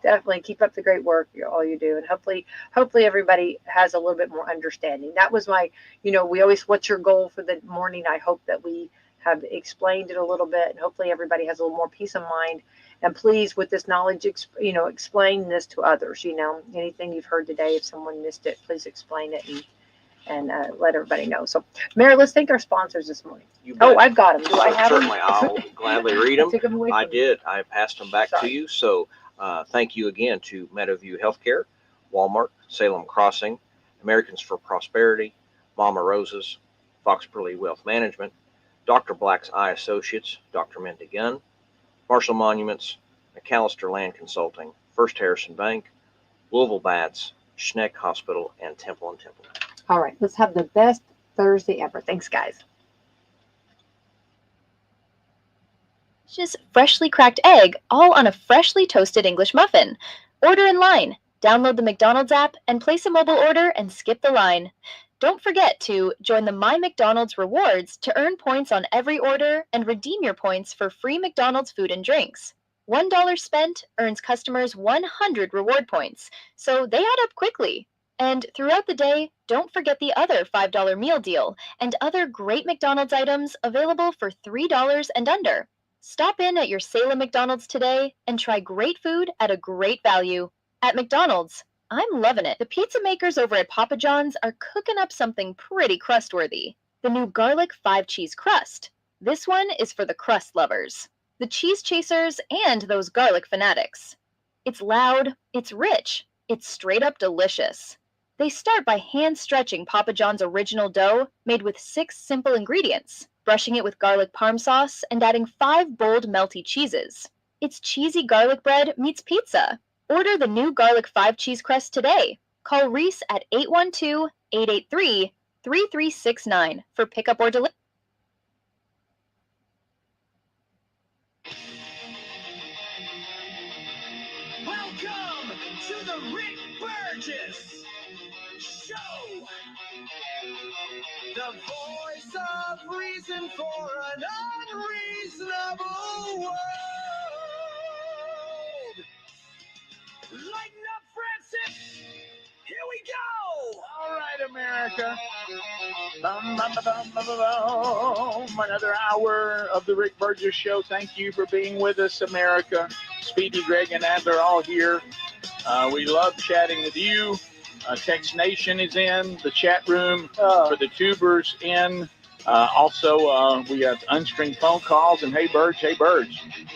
Definitely keep up the great work, all you do, and hopefully everybody has a little bit more understanding. That was my, we always, what's your goal for the morning? I hope that we have explained it a little bit, and hopefully everybody has a little more peace of mind. And please, with this knowledge, explain this to others. Anything you've heard today, if someone missed it, please explain it and let everybody know. So, Mary, let's thank our sponsors this morning. You bet. Oh, I've got them. Do I have Certainly, them? I'll gladly read them. I took them away I from you. did. I passed them back to Sorry. you. So thank you again to Meadowview Healthcare, Walmart, Salem Crossing, Americans for Prosperity, Mama Roses, Fox Pearly Wealth Management, Dr. Black's Eye Associates, Dr. Mindy Gunn, Marshall Monuments, McAllister Land Consulting, First Harrison Bank, Louisville Bats, Schneck Hospital, and Temple & Temple. All right, let's have the best Thursday ever. Thanks, guys. Just freshly cracked egg, all on a freshly toasted English muffin. Order in line. Download the McDonald's app and place a mobile order and skip the line. Don't forget to join the My McDonald's Rewards to earn points on every order and redeem your points for free McDonald's food and drinks. $1 spent earns customers 100 reward points, so they add up quickly. And throughout the day, don't forget the other $5 meal deal and other great McDonald's items available for $3 and under. Stop in at your Salem McDonald's today and try great food at a great value. At McDonald's, I'm loving it. The pizza makers over at Papa John's are cooking up something pretty crustworthy. The new garlic 5-cheese crust. This one is for the crust lovers, the cheese chasers, and those garlic fanatics. It's loud, it's rich, it's straight up delicious. They start by hand-stretching Papa John's original dough made with 6 simple ingredients, brushing it with garlic parm sauce and adding 5 bold melty cheeses. It's cheesy garlic bread meets pizza. Order the new garlic 5-cheese crust today. Call Reese at 812-883-3369 for pickup or delivery. Welcome to the Rick Burgess Show. The voice of reason for an unreasonable world. Lighten up, Francis. Here we go. All right, America. Another hour of the Rick Burgess Show. Thank you for being with us, America. Speedy, Greg, and Adler all here. We love chatting with you. Text Nation is in the chat room for the tubers in. Also, we have unscreened phone calls and hey birds.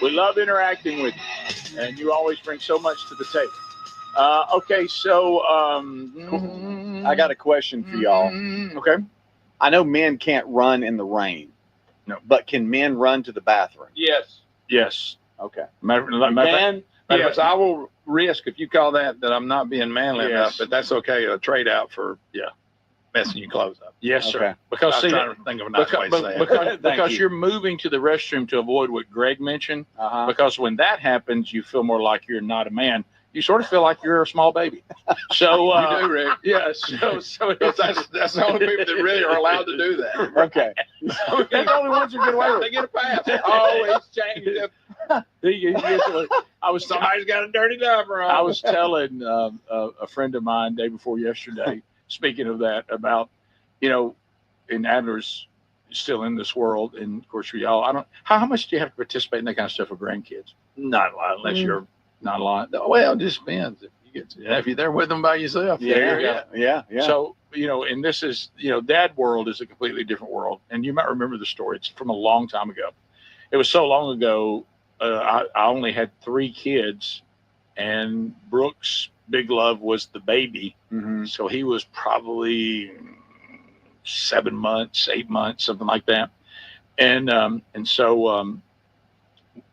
We love interacting with you, and you always bring so much to the table. Okay, so I got a question for y'all. Okay. I know men can't run in the rain. No. But can men run to the bathroom? Yes. Okay. Yes, I will risk if you call that I'm not being manly enough, but that's okay. A trade out for messing your clothes up. Yes, Okay. sir. Because I was trying to think of a nice way to say it. Because you're moving to the restroom to avoid what Greg mentioned. Because when that happens, you feel more like you're not a man. You sort of feel like you're a small baby. So you do, Rick. Yeah. So that's the only people that really are allowed to do that. Okay. So they're the only ones who get away with it. They get a pass. Oh, it's changed. Somebody's got a dirty diaper on. I was telling a friend of mine day before yesterday, speaking of that, about, and Adler's still in this world, and of course we all, how much do you have to participate in that kind of stuff with grandkids? Not a lot, unless you're not a lot. Well, it just depends. If you're there with them by yourself. Yeah. So, and this is, that world is a completely different world. And you might remember the story. It's from a long time ago. It was so long ago, I only had 3 kids, and Brooks' big love was the baby. Mm-hmm. So he was probably 7 months, 8 months, something like that. And so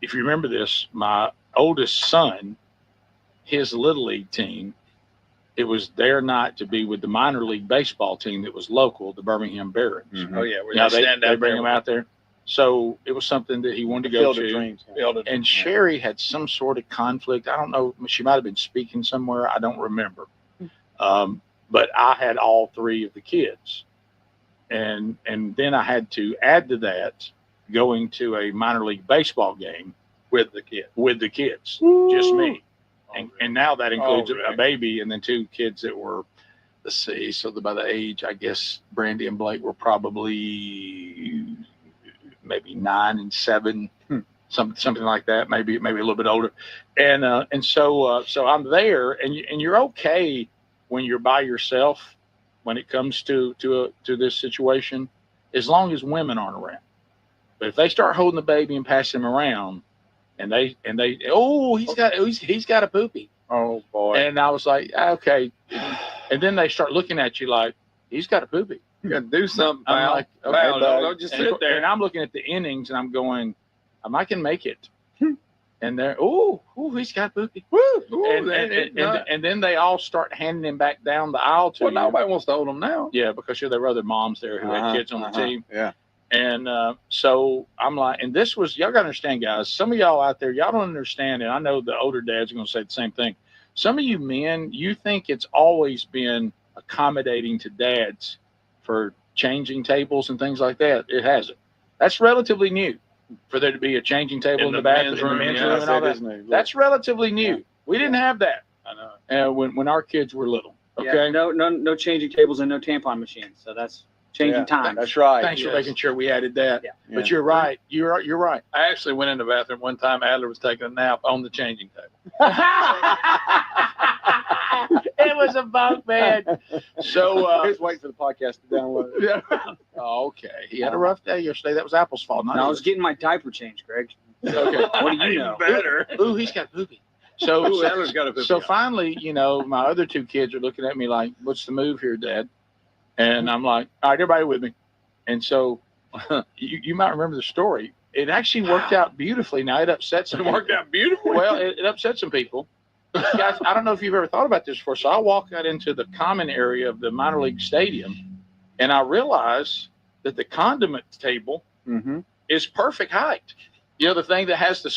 if you remember this, my oldest son, his little league team, it was their night to be with the minor league baseball team that was local, the Birmingham Barons. Mm-hmm. Oh yeah, they bring them out there. So it was something that he wanted to go to. And Sherry had some sort of conflict. I don't know. She might have been speaking somewhere. I don't remember. But I had all 3 of the kids, and then I had to add to that going to a minor league baseball game with the kids, just me. And now that includes a baby and then 2 kids that were, let's see, so by the age, I guess Brandy and Blake were probably maybe 9 and 7, something like that, maybe a little bit older. And so I'm there, and you're okay when you're by yourself when it comes to this situation, as long as women aren't around. But if they start holding the baby and passing him around, and they he's got a poopy. Oh boy. And I was like, okay. And then they start looking at you like, he's got a poopy. You got to do something, I'm pal. like, okay, Don't just and, sit there. and I'm looking at the innings and I'm going, I can make it. And they're, he's got poopy. Woo! And then they all start handing him back down the aisle to Well, you. nobody wants to hold them now. Yeah, because there were other moms there who had kids on the team. Yeah. And so I'm like, and this was, y'all got to understand, guys, some of y'all out there, y'all don't understand. And I know the older dads are going to say the same thing. Some of you men, you think it's always been accommodating to dads for changing tables and things like that. It hasn't. That's relatively new for there to be a changing table in the bathroom, in the men's room and all that. That's relatively new. Yeah. We didn't have that when our kids were little. Okay. Yeah, no changing tables and no tampon machines. So that's changing time. That's right. Thanks for making sure we added that. Yeah. But you're right. You're right. I actually went in the bathroom one time. Adler was taking a nap on the changing table. It was a bunk, man. So Here's waiting for the podcast to download. okay. He had a rough day yesterday. That was Apple's fault. Not No, I was yours. getting my diaper changed, Greg. Okay. What do you know? Better. Ooh, he's got poopy. So Adler's got a poopy. So finally, my other two kids are looking at me like, "What's the move here, Dad?" And I'm like, "All right, everybody with me." And so you might remember the story. It actually worked out beautifully. Now it upset some. It worked out beautifully. Well, it upset some people. Guys, I don't know if you've ever thought about this before. So I walk out into the common area of the minor league stadium, and I realize that the condiment table is perfect height. You know, the thing that has the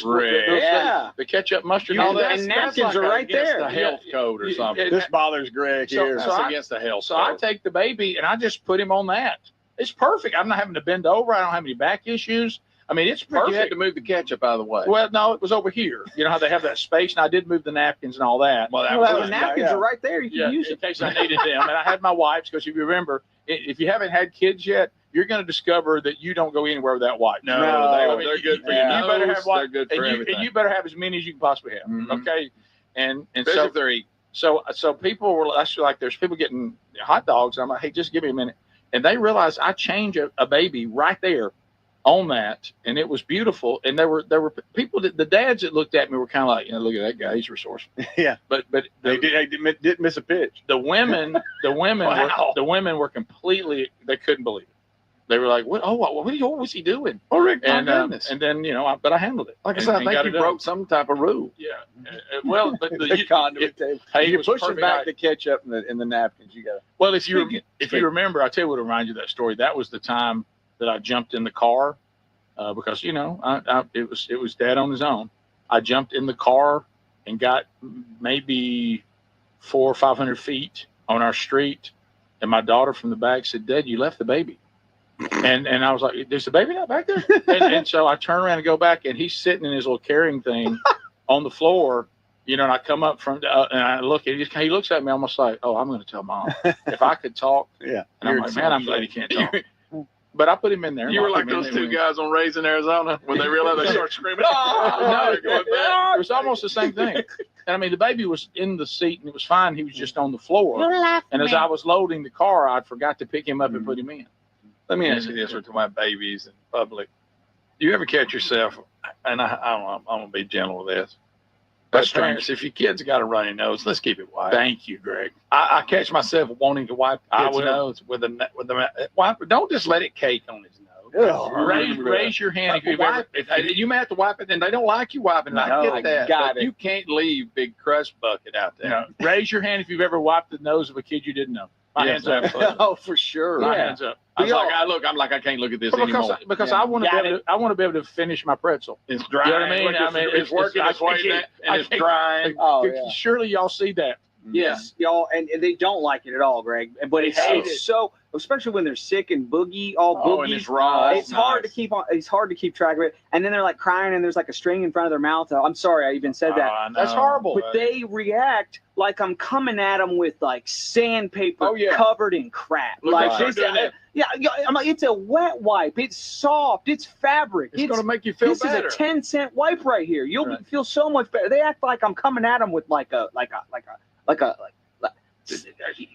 the ketchup, mustard, and all that. And napkins are right there. The health code or something. This bothers Greg here. So That's against the health So code. I take the baby and I just put him on that. It's perfect. I'm not having to bend over. I don't have any back issues. I mean, it's perfect. You had to move the ketchup out of the way. Well, no, it was over here. You know how they have that space, and I did move the napkins and all that. Well, The napkins are right there. You can use in it. case I needed them. And I had my wipes because if you remember, if you haven't had kids yet, you're going to discover that you don't go anywhere without wipes. No, they're good for you your better nose. have wipes, They're good for everything. and you better have as many as you can possibly have. Mhm. Okay, and Especially so if they're eating. so people were actually like, there's people getting hot dogs. And I'm like, hey, just give me a minute. And they realized I changed a baby right there on that, and it was beautiful. And there were people that the dads that looked at me were kind of like, look at that guy, he's resourceful. Yeah. But They didn't miss a pitch. the women Wow. the women were completely, they couldn't believe it. They were like, what was he doing? Oh, Rick, And my goodness. and then but I handled it. Like I And- said, I and think got you it done. broke some type of rule. Yeah. Well, but The condiment table. hey, it You're was pushing perfect back height. the ketchup and the napkins. You got to. Well, if you remember, I tell you what reminds you of that story. That was the time that I jumped in the car because it was Dad on his own. I jumped in the car and got maybe 400 or 500 feet on our street, and my daughter from the back said, "Dad, you left the baby." And I was like, "There's the baby not back there?" and so I turn around and go back, and he's sitting in his little carrying thing on the floor. And I come up from and I look at he looks at me almost like, "Oh, I'm going to tell Mom if I could talk." Yeah. And I'm like, "Man, I'm glad he can't talk." But I put him in there. You were like those two guys on Raising Arizona when they realized they start screaming. Oh, No, they're going back. it was almost the same thing. And I mean, the baby was in the seat and it was fine. He was just on the floor. And as I was loading the car, I forgot to pick him up and put him in. Let me ask you this: we're talking about babies in public. Do you ever catch yourself? And I'm going to be gentle with this. But That's parents, if your kid's got a runny nose, let's keep it wiped. Thank you, Greg. I catch myself wanting to wipe I his will. nose with the wipe. Don't just let it cake on his nose. Raise your hand if you've ever. You may have to wipe it, and they don't like you wiping. I No, get that. got But it. you can't leave big crust bucket out there. Raise your hand if you've ever wiped the nose of a kid you didn't know. My Yes, hands up. absolutely. Oh, for sure. My Yeah. hands up. I'm like, I can't look at this anymore. Because Yeah. I want to be able to finish my pretzel. It's dry. You know what I mean? Look, I mean, it's working its way can't- back, and I it's can't- drying. Oh, yeah. Surely y'all see that. Yes, y'all, and they don't like it at all, Greg. But it's hate it. so, especially when they're sick and boogie, all Oh, boogies. and it's raw. It's hard to keep on. It's hard to keep track of it. And then they're like crying, and there's like a string in front of their mouth. I'm sorry, I even said that. That's horrible. But they react like I'm coming at them with like sandpaper Oh, yeah. covered in crap. Look, like they start this, doing that. yeah, I'm like, it's a wet wipe. It's soft. It's fabric. It's going to make you feel This better. is a 10-cent wipe right here. You'll Right. feel so much better. They act like I'm coming at them with like a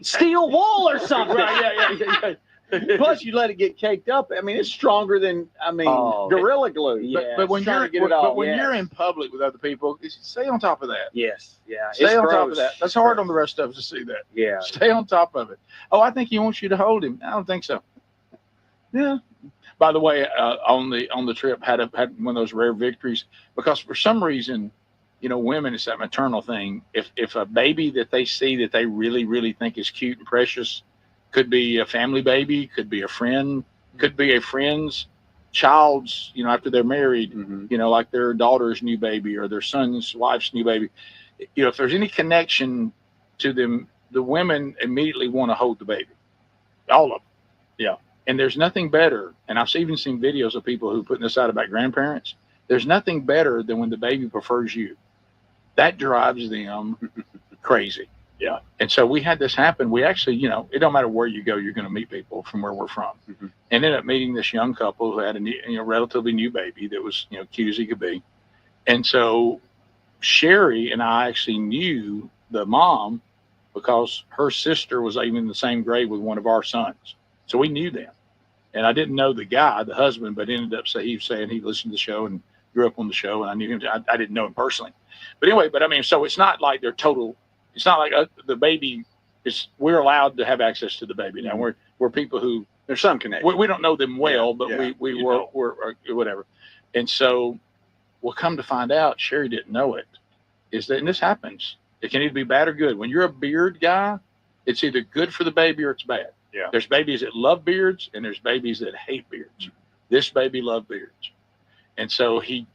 Steel wool or something. Right, yeah. Plus, you let it get caked up. I mean, it's stronger than Gorilla Glue. But when Trying you're to get it all, but when you're in public with other people, stay on top of that. Yes, yeah. Stay it's on gross. top of that. That's hard on the rest of us to see that. Yeah. Stay on top of it. Oh, I think he wants you to hold him. I don't think so. Yeah. By the way, on the trip, had one of those rare victories because for some reason, women, it's that maternal thing. If a baby that they see that they really, really think is cute and precious, could be a family baby, could be a friend, could be a friend's child's, after they're married, like their daughter's new baby or their son's wife's new baby. If there's any connection to them, the women immediately want to hold the baby. All of them. Yeah. And there's nothing better. And I've even seen videos of people who putting this out about grandparents. There's nothing better than when the baby prefers you. That drives them crazy. Yeah. And so we had this happen. We actually, it don't matter where you go, you're going to meet people from where we're from. And ended up meeting this young couple who had a relatively new baby that was, cute as he could be. And so Sherry and I actually knew the mom because her sister was even in the same grade with one of our sons. So we knew them. And I didn't know the guy, the husband, but ended up he was saying he listened to the show and grew up on the show, and I knew him. I didn't know him personally. But anyway, so it's not like they're total. It's not like the baby is. We're allowed to have access to the baby now. We're people who there's some connection. We don't know them well, but we were whatever. And so we'll come to find out, Sherry didn't know it. Is that, and this happens. It can either be bad or good. When you're a beard guy, it's either good for the baby or it's bad. Yeah. There's babies that love beards and there's babies that hate beards. This baby loved beards. And so he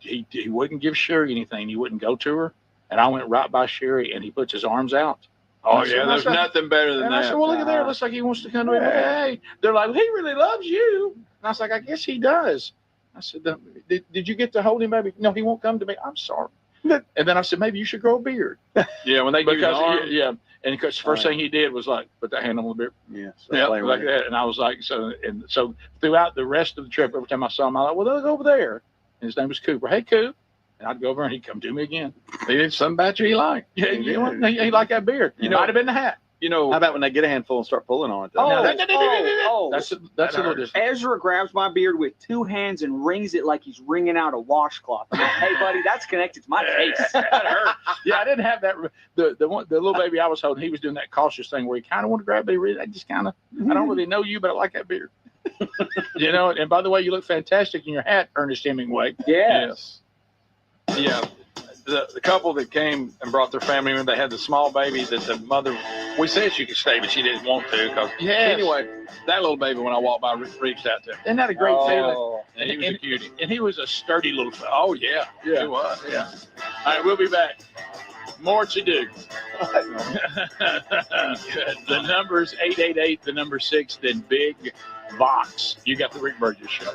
wouldn't give Sherry anything. He wouldn't go to her. And I went right by Sherry and he puts his arms out. Oh, yeah. There's nothing better than and that. I said, well, look at there. It looks like he wants to come to me. Hey, they're like, he really loves you. And I was like, I guess he does. I said, did you get to hold him, baby? No, he won't come to me. I'm sorry. And then I said, maybe you should grow a beard. Yeah, when they give you an arm. Yeah. And because the first thing he did was like, put that hand on the beard. Yeah. Like that. And I was like, so throughout the rest of the trip, every time I saw him, I was like, well, they'll go over there. And his name was Cooper. Hey, Coop. And I'd go over and he'd come to me again. He did something about you he liked. Yeah, he liked that beard. Might have been the hat. How about when they get a handful and start pulling on it? That's a little different. Ezra grabs my beard with two hands and wrings it like he's wringing out a washcloth. I'm like, hey, buddy, that's connected to my face. That hurt. Yeah, I didn't have that. The little baby I was holding, he was doing that cautious thing where he kind of wanted to grab me. I just kind of, I don't really know you, but I like that beard. And by the way, you look fantastic in your hat, Ernest Hemingway. Yes. Yeah. The couple that came and brought their family in, they had the small baby that the mother, we said she could stay, but she didn't want to. Anyway, that little baby, when I walked by, reached out to him. Isn't that a great feeling? And he was a cutie. And he was a sturdy little fellow. Oh, yeah. He was. Yeah. All right, we'll be back. More to do. The number's 888, the number 6, then Big Vox. You got the Rick Burgess Show.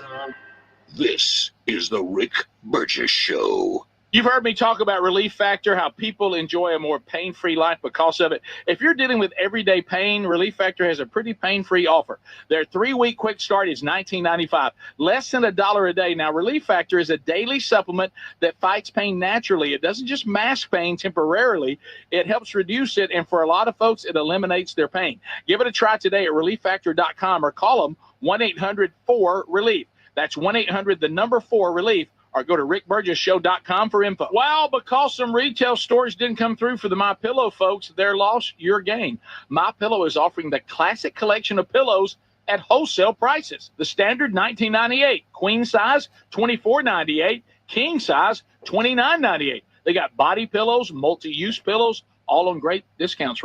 This is the Rick Burgess Show. You've heard me talk about Relief Factor, how people enjoy a more pain-free life because of it. If you're dealing with everyday pain, Relief Factor has a pretty pain-free offer. Their 3-week quick start is $19.95, less than $1 a day. Now, Relief Factor is a daily supplement that fights pain naturally. It doesn't just mask pain temporarily. It helps reduce it, and for a lot of folks, it eliminates their pain. Give it a try today at ReliefFactor.com or call them 1-800-4-RELIEF. That's 1-800-4-RELIEF. Or go to rickburgessshow.com for info. Well, because some retail stores didn't come through for the MyPillow folks, their loss, your gain. MyPillow is offering the classic collection of pillows at wholesale prices. The standard $19.98, queen size $24.98, king size $29.98. They got body pillows, multi-use pillows, all on great discounts right